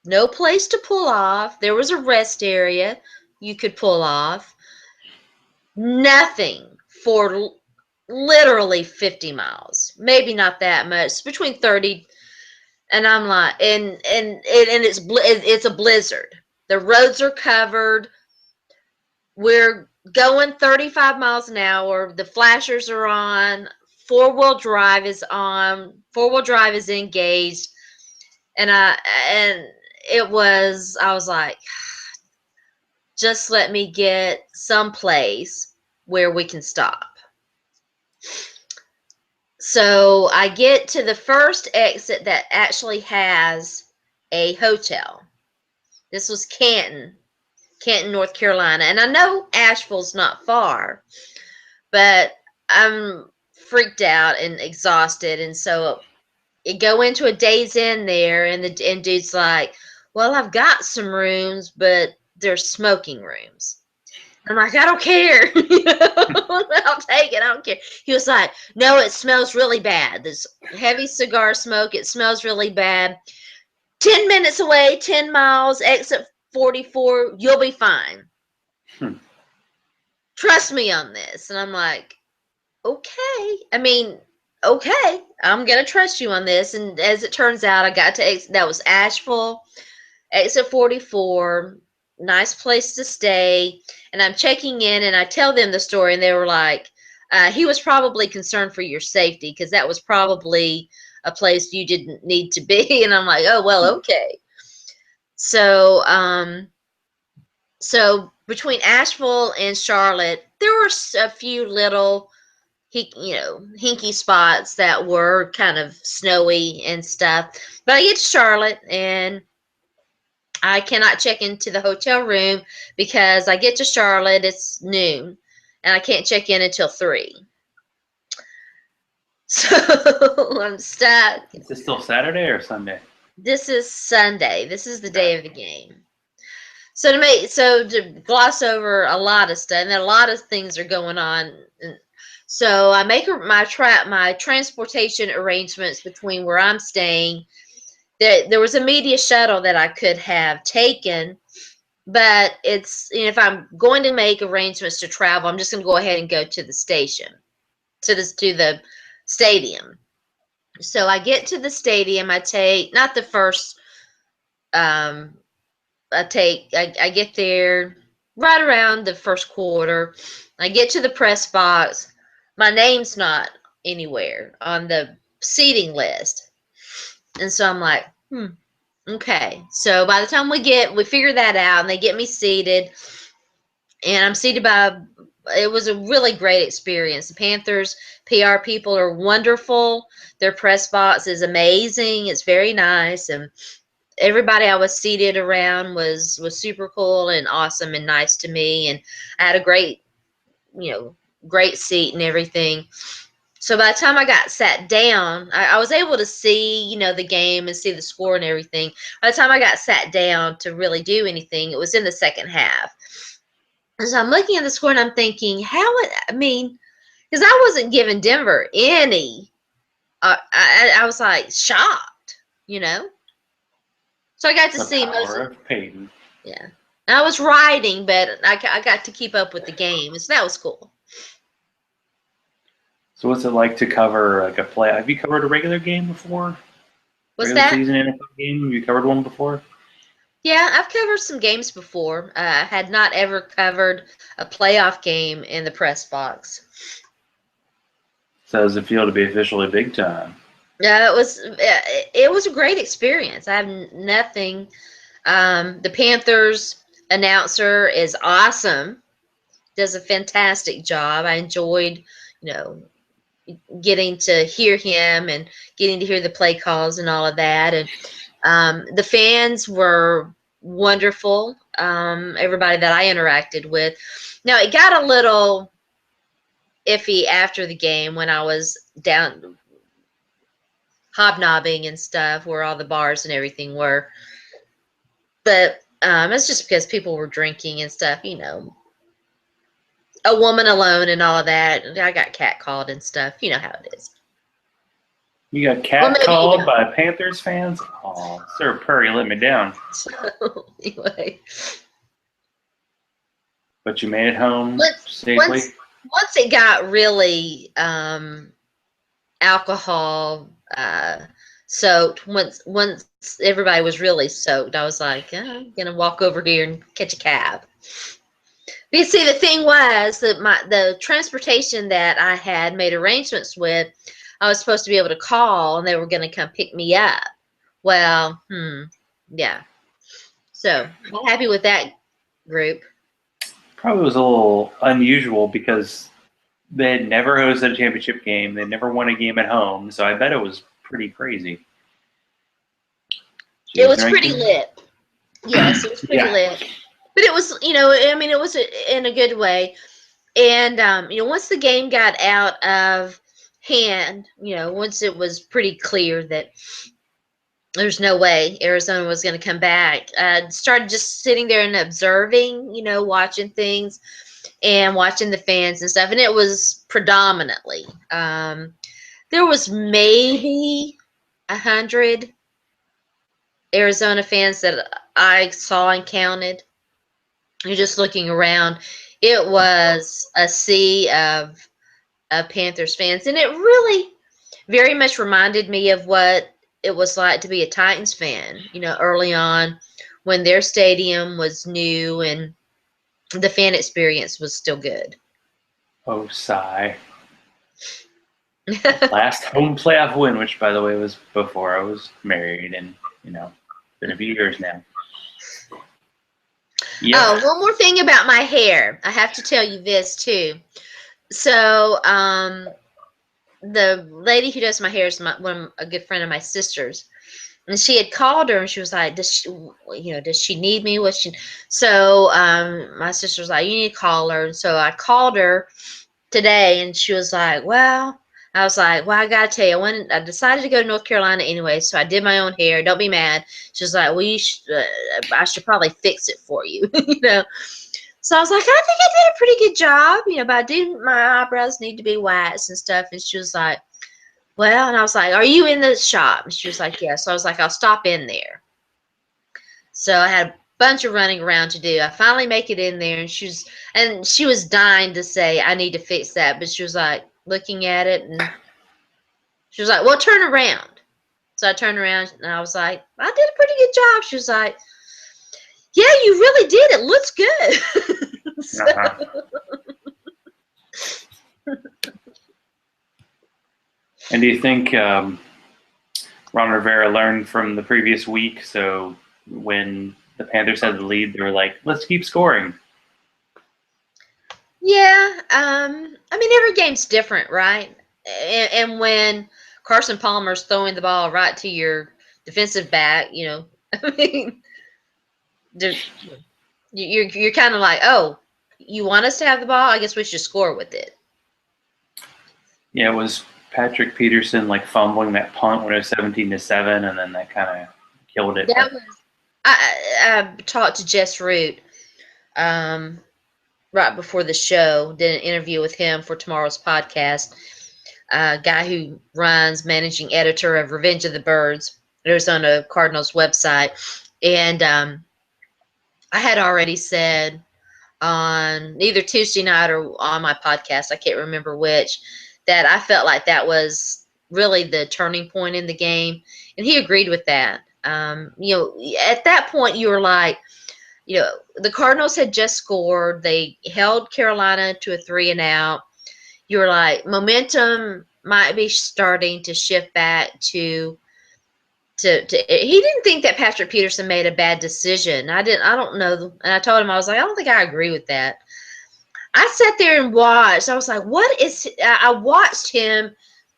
No place to pull off. There was a rest area you could pull off. Nothing for literally 50 miles. Maybe not that much. Between 30 and I'm like, and it's a blizzard. The roads are covered. We're going 35 miles an hour. The flashers are on. Four-wheel drive is on. Four-wheel drive is engaged. And I was like, just let me get someplace where we can stop. So I get to the first exit that actually has a hotel. This was Canton, North Carolina. And I know Asheville's not far, but I'm freaked out and exhausted. And so you go into a Days Inn there, and dude's like, well, I've got some rooms, but they're smoking rooms. I'm like, I don't care. I'll take it. I don't care. He was like, no, it smells really bad. There's heavy cigar smoke. It smells really bad. 10 minutes away, 10 miles, exit 44, you'll be fine. Trust me on this. And I'm like, okay. I mean, okay, I'm going to trust you on this. And as it turns out, I got to that was Asheville, exit 44, nice place to stay. And I'm checking in, and I tell them the story, and they were like, he was probably concerned for your safety because that was probably a place you didn't need to be. And I'm like, oh, well, okay. So, so between Asheville and Charlotte, there were a few little, hinky spots that were kind of snowy and stuff. But I get to Charlotte, and I cannot check into the hotel room because I get to Charlotte, it's noon, and I can't check in until 3. So I'm stuck. Is this still Saturday or Sunday? This is Sunday. This is the day of the game. So to gloss over a lot of stuff, and a lot of things are going on. So I make my transportation arrangements between where I'm staying. There was a media shuttle that I could have taken, but if I'm going to make arrangements to travel, I'm just going to go ahead and go to the station, to the stadium. So I get to the stadium. I take not the first. I get there right around the first quarter. I get to the press box. My name's not anywhere on the seating list. And so I'm like, okay. So by the time we figure that out, and they get me seated, and I'm seated it was a really great experience. The Panthers PR people are wonderful. Their press box is amazing. It's very nice. And everybody I was seated around was super cool and awesome and nice to me. And I had a great seat and everything. So by the time I got sat down, I was able to see, the game and see the score and everything. By the time I got sat down to really do anything, it was in the second half. And so I'm looking at the score and I'm thinking, because I wasn't giving Denver any, I was like shocked, So I got to see most of Peyton. Yeah. And I was riding, but I got to keep up with the game. So that was cool. So what's it like to cover a play? Have you covered a regular game before? What's regular that? Season NFL game? Have you covered one before? Yeah, I've covered some games before. I had not ever covered a playoff game in the press box. So how does it feel to be officially big time? It was a great experience. I have nothing. The Panthers announcer is awesome. Does a fantastic job. I enjoyed, you know, getting to hear him and getting to hear the play calls and all of that. And the fans were wonderful. Everybody that I interacted with. Now it got a little iffy after the game when I was down hobnobbing and stuff, where all the bars and everything were. But it's just because people were drinking and stuff. A woman alone and all of that. I got catcalled and stuff. You know how it is. You got Well, maybe you catcalled don't. by Panthers fans? Oh, Sir Purry let me down. So anyway, But you made it home once safely? once it got really alcohol soaked, once everybody was really soaked, I was like, I'm gonna walk over here and catch a cab. But you see, the thing was that the transportation that I had made arrangements with, I was supposed to be able to call, and they were going to come pick me up. Well, yeah. So I'm happy with that group. Probably was a little unusual because they had never hosted a championship game. They never won a game at home, so I bet it was pretty crazy. She It was pretty drinking? lit. Yes, it was pretty Yeah. lit. But it was, I mean, it was in a good way. And once the game got out of hand, once it was pretty clear that there's no way Arizona was going to come back, started just sitting there and observing, watching things and watching the fans and stuff. And it was predominantly, there was maybe 100 Arizona fans that I saw and counted. You're just looking around. It was a sea of Panthers fans, and it really very much reminded me of what it was like to be a Titans fan, early on when their stadium was new and the fan experience was still good. Oh, sigh. Last home playoff win, which, by the way, was before I was married and, been a few years now. Yep. Oh, one more thing about my hair. I have to tell you this, too. So, the lady who does my hair is a good friend of my sister's, and she had called her and she was like, does she need me? So my sister was like, you need to call her. And so I called her today and she was like, well, I was like, well, I gotta tell you, I decided to go to North Carolina anyway, so I did my own hair. Don't be mad. She was like, well, I should probably fix it for you, So I was like, I think I did a pretty good job, but my eyebrows need to be waxed and stuff. And she was like, well, and I was like, are you in the shop? And she was like, yeah. So I was like, I'll stop in there. So I had a bunch of running around to do. I finally make it in there, and she was dying to say, I need to fix that. But she was like looking at it, and she was like, well, turn around. So I turned around, and I was like, I did a pretty good job. She was like, yeah, you really did. It looks good. So, And do you think Ron Rivera learned from the previous week? So when the Panthers had the lead, they were like, let's keep scoring. yeah, I mean, every game's different, right? And when Carson Palmer's throwing the ball right to your defensive back, I mean, you're kind of like, oh, you want us to have the ball? I guess we should score with it. Yeah, it was Patrick Peterson like fumbling that punt when it was 17-7, and then that kind of killed it. That was I talked to Jess Root right before the show. Did an interview with him for tomorrow's podcast. Guy who runs managing editor of Revenge of the Birds, Arizona Cardinals website, and I had already said on either Tuesday night or on my podcast, I can't remember which, that I felt like that was really the turning point in the game, and he agreed with that. At that point you were like, the Cardinals had just scored. They held Carolina to a 3-and-out. You were like, momentum might be starting to shift back to he didn't think that Patrick Peterson made a bad decision. I don't know. And I told him, I was like, I don't think I agree with that. I sat there and watched. I was like, I watched him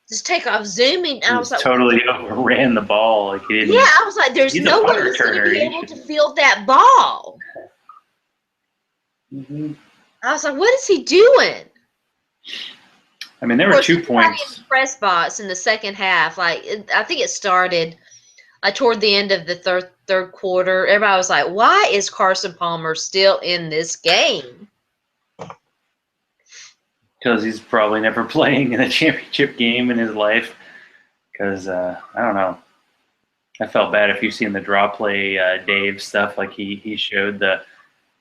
just take off zooming. And I was like, totally overran the ball. Like he didn't. Yeah, I was like, there's no way he's going to be able to field that ball. Mm-hmm. I was like, what is he doing? I mean, there were 2 points. In the press box in the second half. I think it started toward the end of the third quarter. Everybody was like, why is Carson Palmer still in this game? Because he's probably never playing in a championship game in his life. Because, I don't know. I felt bad if you've seen the draw play Dave stuff. Like he showed it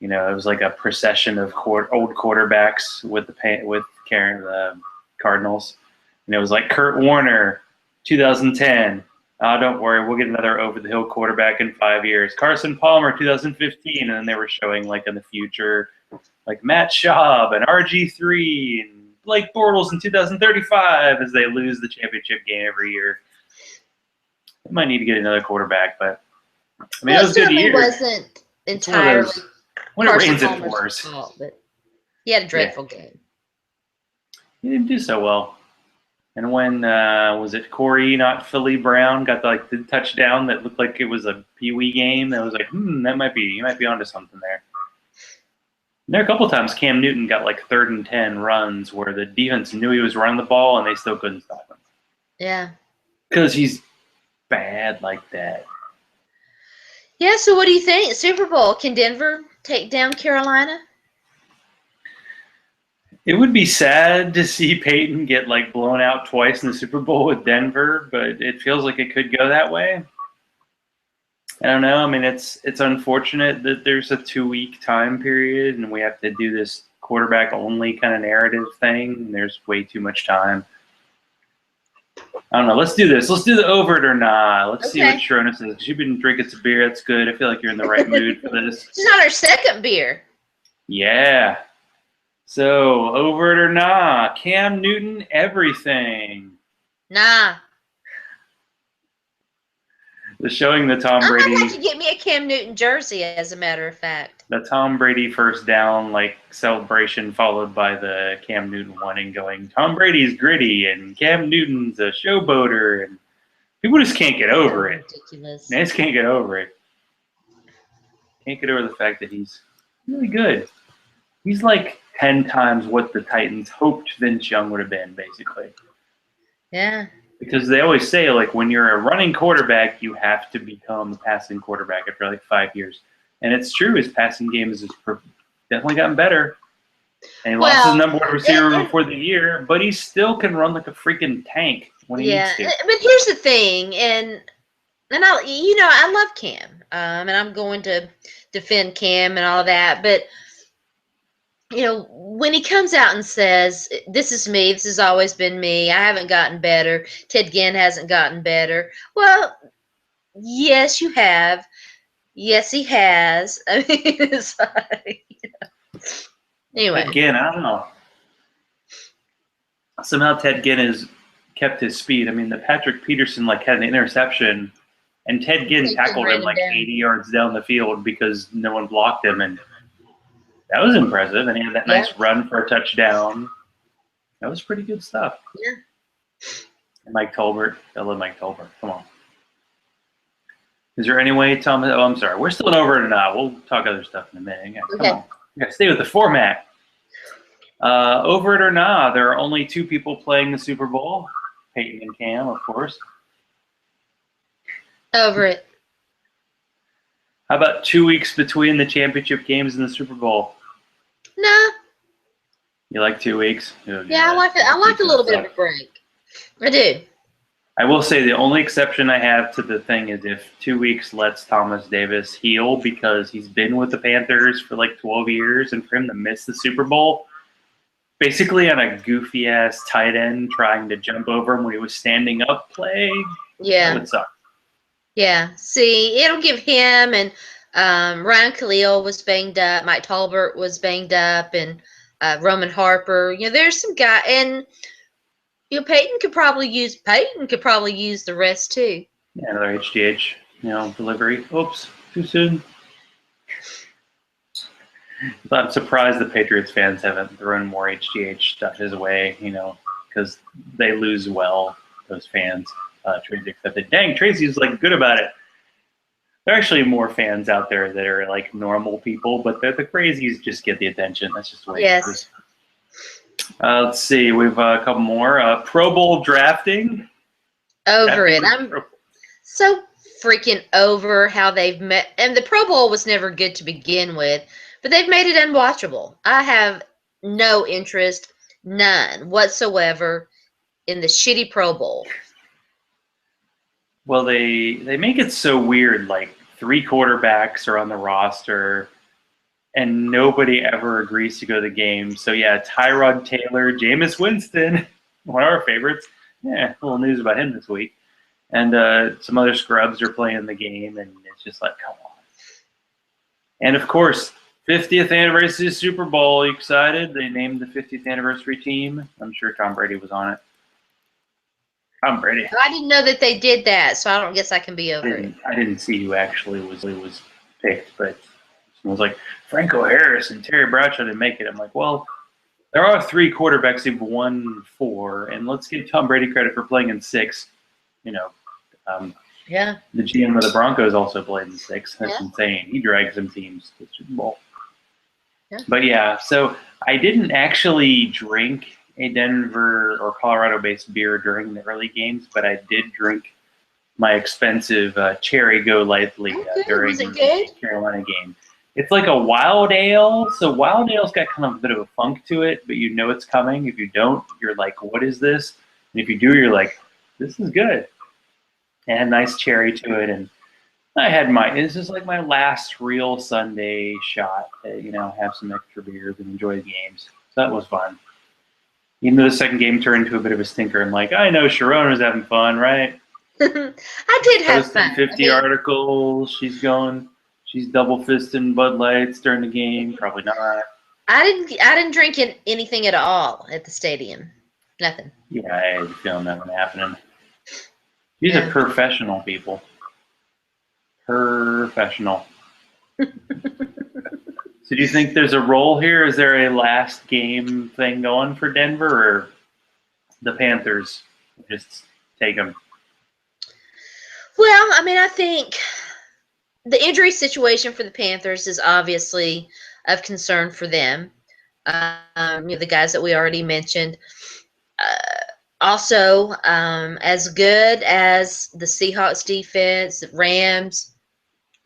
was like a procession of old quarterbacks with the Cardinals. And it was like Kurt Warner, 2010. Oh, don't worry, we'll get another over-the-hill quarterback in 5 years. Carson Palmer, 2015. And then they were showing, like, in the future, like Matt Schaub and RG3 and Blake Bortles in 2035 as they lose the championship game every year. They might need to get another quarterback, but, I mean, it was a good year. It wasn't entirely when it rains, it pours. Fault, but he had a dreadful game. He didn't do so well. And when, was it Corey, not Philly Brown, got the touchdown that looked like it was a Pee-wee game? That was like, you might be onto something there. And there are a couple times Cam Newton got like 3rd and 10 runs where the defense knew he was running the ball and they still couldn't stop him. Yeah. Because he's bad like that. Yeah, so what do you think? Super Bowl, can Denver take down Carolina? It would be sad to see Peyton get like blown out twice in the Super Bowl with Denver, but it feels like it could go that way. I don't know. I mean, it's unfortunate that there's a 2-week time period and we have to do this quarterback only kind of narrative thing. And there's way too much time. I don't know. Let's do this. Let's do the over it or not. Let's see what Sharona says. You've been drinking some beer. That's good. I feel like you're in the right mood for this. It's not our second beer. Yeah. So, over it or nah, Cam Newton, everything. Nah. The showing the Tom Brady. I'm gonna have to get me a Cam Newton jersey, as a matter of fact. The Tom Brady first down celebration followed by the Cam Newton one and going, Tom Brady's gritty and Cam Newton's a showboater, and people just can't get over it. Ridiculous. They just can't get over it. Can't get over the fact that he's really good. He's like 10 times what the Titans hoped Vince Young would have been, basically. Yeah. Because they always say, when you're a running quarterback, you have to become a passing quarterback after 5 years. And it's true, his passing game has definitely gotten better. And he lost his number 1 receiver before the year, but he still can run like a freaking tank when he needs to. But here's the thing, and I love Cam, and I'm going to defend Cam and all of that, but when he comes out and says, this is me, this has always been me, I haven't gotten better, Ted Ginn hasn't gotten better. Well, yes, you have. Yes, he has. I mean, it's like, Anyway. Ted Ginn, I don't know. Somehow Ted Ginn has kept his speed. I mean, the Patrick Peterson had an interception, and Ted Ginn tackled him 80 yards down the field because no one blocked him, and that was impressive. And he had that nice run for a touchdown. That was pretty good stuff. Yeah. And Mike Tolbert. I love Mike Tolbert. Come on. Is there any way, Tom? Oh, I'm sorry. We're still in over it or not. We'll talk other stuff in a minute. Come on. We got to stay with the format. Over it or not, there are only 2 people playing the Super Bowl. Peyton and Cam, of course. Over it. How about 2 weeks between the championship games and the Super Bowl? No. You like 2 weeks? Yeah, I like it. I like a little bit of a break. I do. I will say the only exception I have to the thing is if 2 weeks lets Thomas Davis heal because he's been with the Panthers for 12 years, and for him to miss the Super Bowl, basically on a goofy-ass tight end trying to jump over him when he was standing up play, that would suck. Yeah. See, it'll give him and Ryan Khalil was banged up. Mike Tolbert was banged up, and Roman Harper. There's some guy, and Peyton could probably use the rest too. Yeah, another HGH, delivery. Oops, too soon. But I'm surprised the Patriots fans haven't thrown more HGH stuff his way, because they lose well, those fans. Traci accepted. Dang, Traci's like good about it. There are actually more fans out there that are like normal people, but the crazies just get the attention. That's just the way it goes. Let's see. We've a couple more. Pro Bowl drafting. Over it. I'm so freaking over how they've met. And the Pro Bowl was never good to begin with, but they've made it unwatchable. I have no interest, none whatsoever, in the shitty Pro Bowl. Well, they make it so weird. Like 3 quarterbacks are on the roster, and nobody ever agrees to go to the game. So yeah, Tyrod Taylor, Jameis Winston, one of our favorites. Yeah, a little news about him this week. And some other scrubs are playing the game, and it's just like, come on. And of course, 50th anniversary Super Bowl. You excited? They named the 50th anniversary team. I'm sure Tom Brady was on it. Tom Brady. I didn't know that they did that, so I don't guess I can be over it. I didn't see who actually was picked, but it was like Franco Harris and Terry Bradshaw didn't make it. I'm like, well, there are 3 quarterbacks who've won 4, and let's give Tom Brady credit for playing in 6. Yeah. The GM of the Broncos also played in 6. That's insane. He dragged some teams to the Super Bowl. Yeah. But yeah, so I didn't actually drink a Denver or Colorado-based beer during the early games, but I did drink my expensive Cherry Go Lightly during the Carolina game. It's like a wild ale, so wild ale's got kind of a bit of a funk to it, but you know it's coming. If you don't, you're like, what is this? And if you do, you're like, this is good. And had nice cherry to it, and I had this is like my last real Sunday shot to, have some extra beers and enjoy the games. So that was fun. Even though the second game turned into a bit of a stinker, I'm like, I know Sharona's having fun, right? I did have fun. 50 articles. She's double fisting Bud Lights during the game. Probably not. I didn't drink anything at all at the stadium. Nothing. Yeah, I had a feeling that one happening. These are professional people. Professional. So do you think there's a role here? Is there a last game thing going for Denver, or the Panthers just take them? Well, I mean, I think the injury situation for the Panthers is obviously of concern for them. The guys that we already mentioned. Also, as good as the Seahawks defense, Rams,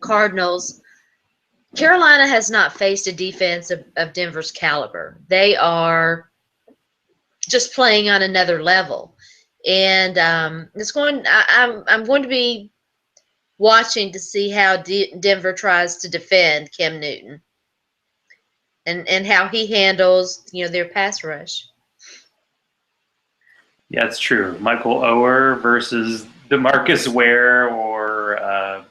Cardinals, Carolina has not faced a defense of Denver's caliber. They are just playing on another level, and I'm going to be watching to see how Denver tries to defend Cam Newton, and how he handles their pass rush. Yeah, it's true. Michael Oher versus DeMarcus Ware or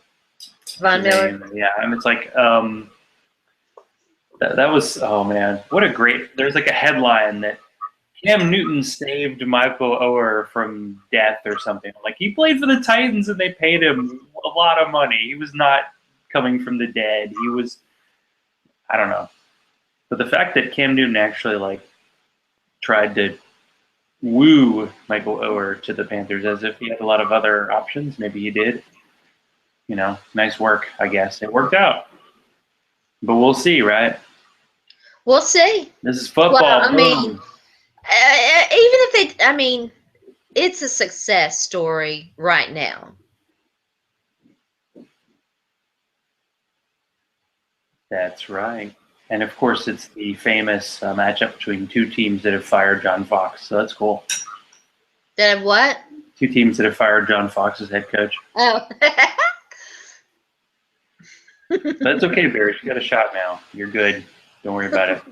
Von Miller. Yeah, I mean, it's like that was, oh man, what a great. There's like a headline that Cam Newton saved Michael Oher from death or something. Like, he played for the Titans and they paid him a lot of money. He was not coming from the dead. He was, I don't know. But the fact that Cam Newton actually tried to woo Michael Oher to the Panthers as if he had a lot of other options. Maybe he did. Nice work, I guess. It worked out. But we'll see, right? We'll see. This is football. Well, I mean, it's a success story right now. That's right. And, of course, it's the famous matchup between 2 teams that have fired John Fox. So that's cool. That have what? 2 teams that have fired John Fox as head coach. Oh. That's okay, Bears. You got a shot now. You're good. Don't worry about it.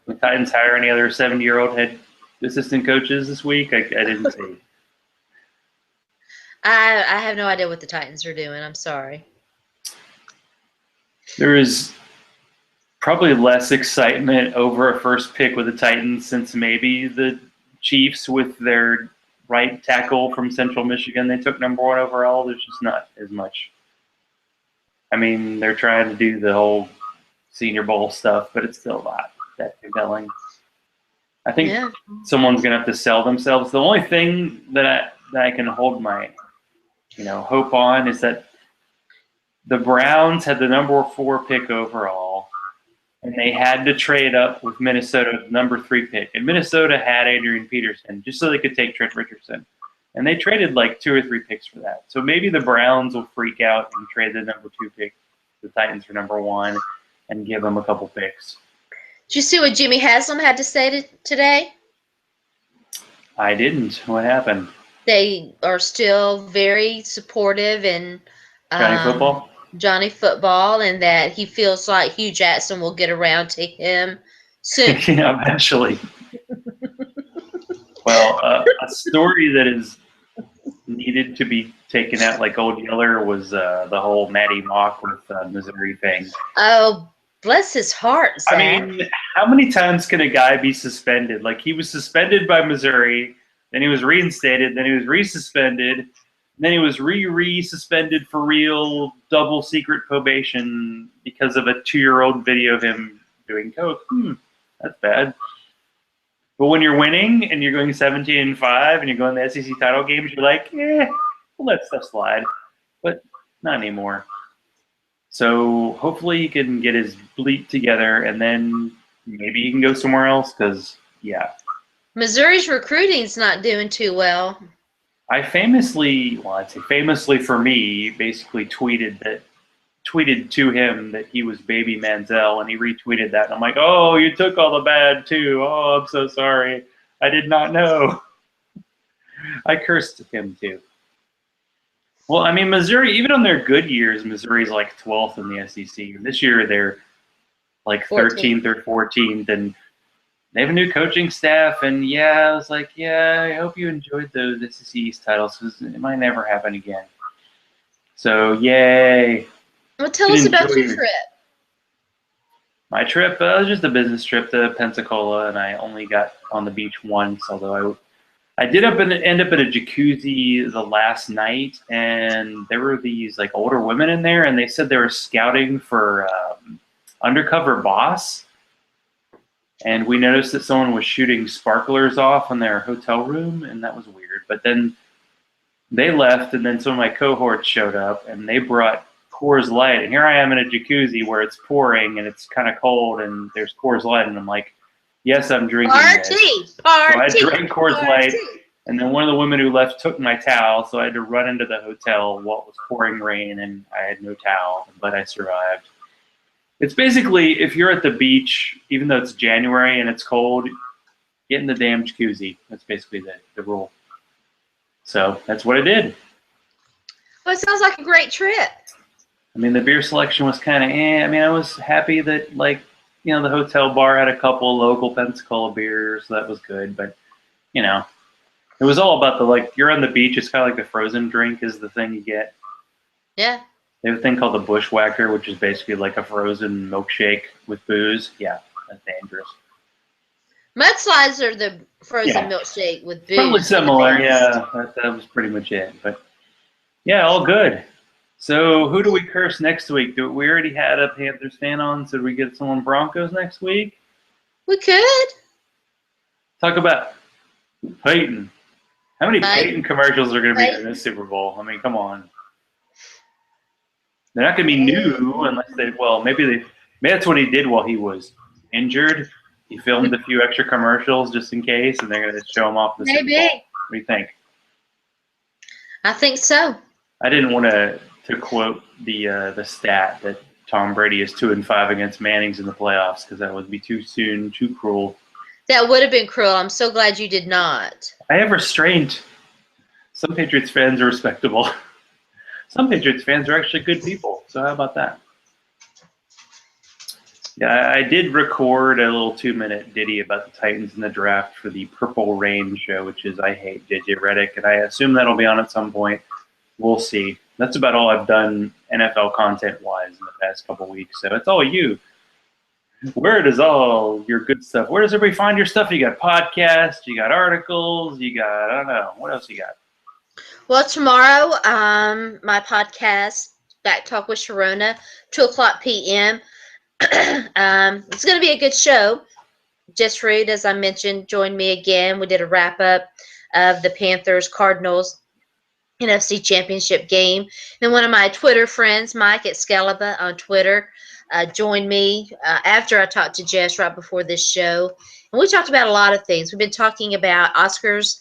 The Titans hire any other 70-year-old head assistant coaches this week? I didn't see. I have no idea what the Titans are doing. I'm sorry. There is probably less excitement over a first pick with the Titans since maybe the Chiefs with their right tackle from Central Michigan they took #1 overall. There's just not as much. I mean, they're trying to do the whole Senior Bowl stuff, but it's still not that compelling. I think someone's gonna have to sell themselves. The only thing that I can hold my hope on is that the Browns had the #4 pick overall, and they had to trade up with Minnesota's #3 pick. And Minnesota had Adrian Peterson just so they could take Trent Richardson. And they traded like 2 or 3 picks for that. So maybe the Browns will freak out and trade the #2 pick, the Titans for #1, and give them a couple picks. Did you see what Jimmy Haslam had to say today? I didn't. What happened? They are still very supportive and Johnny Football, and that he feels like Hugh Jackson will get around to him soon. Eventually. Well, a story that is needed to be taken out like Old Yeller was the whole Matty Mock with Missouri thing. Oh, bless his heart, Zach. I mean, how many times can a guy be suspended? Like, he was suspended by Missouri, then he was reinstated, then he was resuspended, then he was re-suspended for real double secret probation because of a 2-year-old video of him doing coke. That's bad. But when you're winning and you're going 17-5 and you're going to the SEC title games, you're like, we'll let stuff slide. But not anymore. So hopefully he can get his bleep together and then maybe he can go somewhere else because, Missouri's recruiting's not doing too well. I famously for me, basically tweeted to him that he was Baby Manziel, and he retweeted that. And I'm like, oh, you took all the bad too. Oh, I'm so sorry. I did not know. I cursed him too. Well, I mean, Missouri, even on their good years, Missouri's like 12th in the SEC. And this year they're like 13th or 14th, and they have a new coaching staff. And I was like, I hope you enjoyed those SEC East titles because it might never happen again. So, yay. Well, tell us about your trip. My trip was just a business trip to Pensacola, and I only got on the beach once, although I did end up in a jacuzzi the last night, and there were these like older women in there, and they said they were scouting for undercover boss. And we noticed that someone was shooting sparklers off in their hotel room, and that was weird. But then they left, and then some of my cohorts showed up, and they brought Coors Light. And here I am in a jacuzzi where it's pouring, and it's kind of cold, and there's Coors Light, and I'm like, yes, I'm drinking this. So I drank Coors Light, and then one of the women who left took my towel, so I had to run into the hotel while it was pouring rain, and I had no towel, but I survived. It's basically, if you're at the beach, even though it's January and it's cold, get in the damn jacuzzi. That's basically the rule. So that's what I did. Well, it sounds like a great trip. I mean, the beer selection was kind of I mean, I was happy that, the hotel bar had a couple local Pensacola beers, so that was good. But, it was all about you're on the beach, it's kind of like the frozen drink is the thing you get. Yeah. They have a thing called the Bushwhacker, which is basically like a frozen milkshake with booze. Yeah, that's dangerous. Mudslides are the frozen milkshake with booze. Probably similar, yeah. That was pretty much it. But, all good. So who do we curse next week? We already had a Panthers fan on, so do we get someone Broncos next week? We could. Talk about Peyton. How many Peyton commercials are going to be in this Super Bowl? I mean, come on. They're not going to be new unless maybe that's what he did while he was injured. He filmed a few extra commercials just in case, and they're going to show him off the Super Bowl. What do you think? I think so. I didn't want to quote the stat that Tom Brady is 2-5 against Manning's in the playoffs because that would be too soon, too cruel. That would have been cruel. I'm so glad you did not. I have restraint. Some Patriots fans are respectable. Some Patriots fans are actually good people. So how about that? Yeah, I did record a little 2-minute ditty about the Titans in the draft for the Purple Rain show, which is I Hate JJ Redick, and I assume that'll be on at some point. we'll see. That's about all I've done NFL content-wise in the past couple weeks. So it's all you. Where does all your good stuff? Where does everybody find your stuff? You got podcasts, you got articles, you got, I don't know, what else you got? Well, tomorrow, my podcast, Back Talk with Sharona, 2:00 p.m. It's going to be a good show. Jess Reed, as I mentioned, joined me again. We did a wrap-up of the Panthers-Cardinals NFC Championship game. Then one of my Twitter friends, Mike at Scalaba on Twitter, joined me after I talked to Jess right before this show. And we talked about a lot of things. We've been talking about Oscars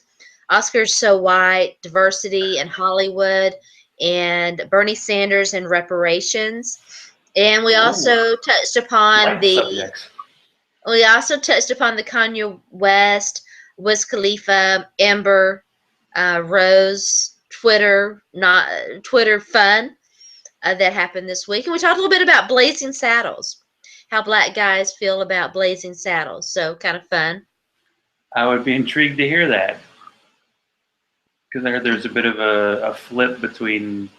So White, diversity in Hollywood, and Bernie Sanders and reparations. And we also touched upon the Kanye West, Wiz Khalifa, Amber Rose Twitter fun that happened this week, and we talked a little bit about Blazing Saddles, how black guys feel about Blazing Saddles. So kind of fun. I would be intrigued to hear that, because I heard there's a bit of a flip between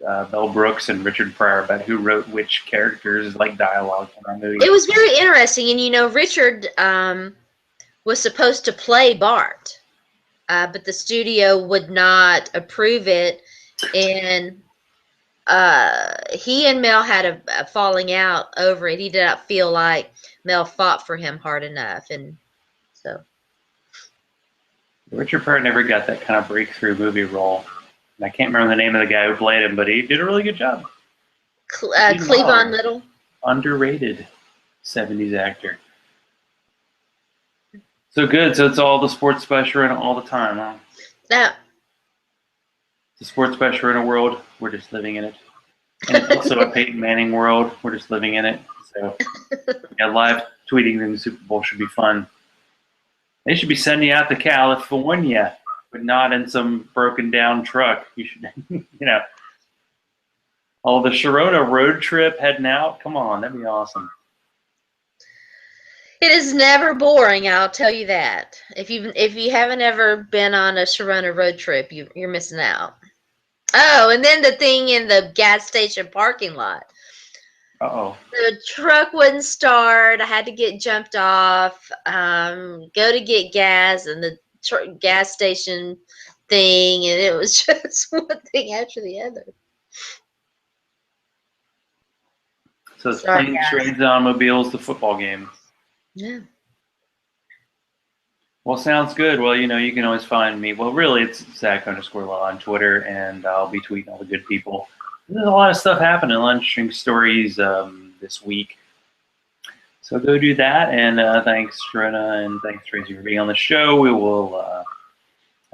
Mel Brooks and Richard Pryor about who wrote which characters, like dialogue in our movie. It was very interesting, and Richard was supposed to play Bart, but the studio would not approve it, and he and Mel had a falling out over it. He did not feel like Mel fought for him hard enough, and so Richard Pryor never got that kind of breakthrough movie role. And I can't remember the name of the guy who played him, but he did a really good job. Cleavon Little, underrated 70s actor. So good. So it's all the sports special in all the time, huh? that The sports special in a world, we're just living in it. And it's also a Peyton Manning world, we're just living in it. So yeah, live tweeting during the Super Bowl should be fun. They should be sending you out to California, but not in some broken down truck. You should, oh, the Sharona road trip heading out. Come on, that'd be awesome. it is never boring. I'll tell you that. If you haven't ever been on a Sharona road trip, you're missing out. Oh, and then the thing in the gas station parking lot. Uh-oh. The truck wouldn't start. I had to get jumped off, go to get gas, and the gas station thing, and it was just one thing after the other. So it's Sorry, planes, guys. trains, and automobiles, the football game. Yeah. Well, sounds good. Well, you can always find me. Well, really, it's Zach_Law on Twitter, and I'll be tweeting all the good people. There's a lot of stuff happening, a lot of interesting stories this week. So go do that, and thanks, Sharona, and thanks, Traci, for being on the show. We will I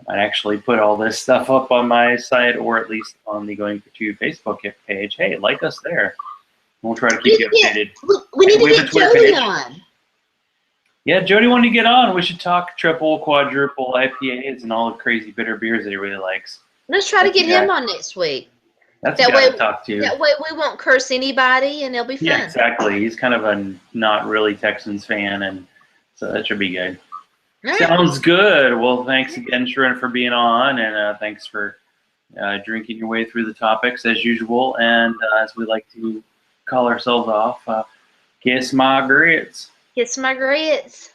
might actually put all this stuff up on my site, or at least on the Going for Two Facebook page. Hey, like us there. We'll try to keep you updated. We need to have a get Twitter Jody page. on. Yeah, Jody wanted to get on. We should talk triple, quadruple IPAs and all the crazy bitter beers that he really likes. Let's try to get him on next week. That's the guy to talk to. That way we won't curse anybody, and it'll be fun. Yeah, exactly. He's kind of a not really Texans fan, and so that should be good. Right. Sounds good. Well, thanks again, Sharona, for being on, and thanks for drinking your way through the topics as usual. And as we like to call ourselves off, kiss my grits. Kiss my grits.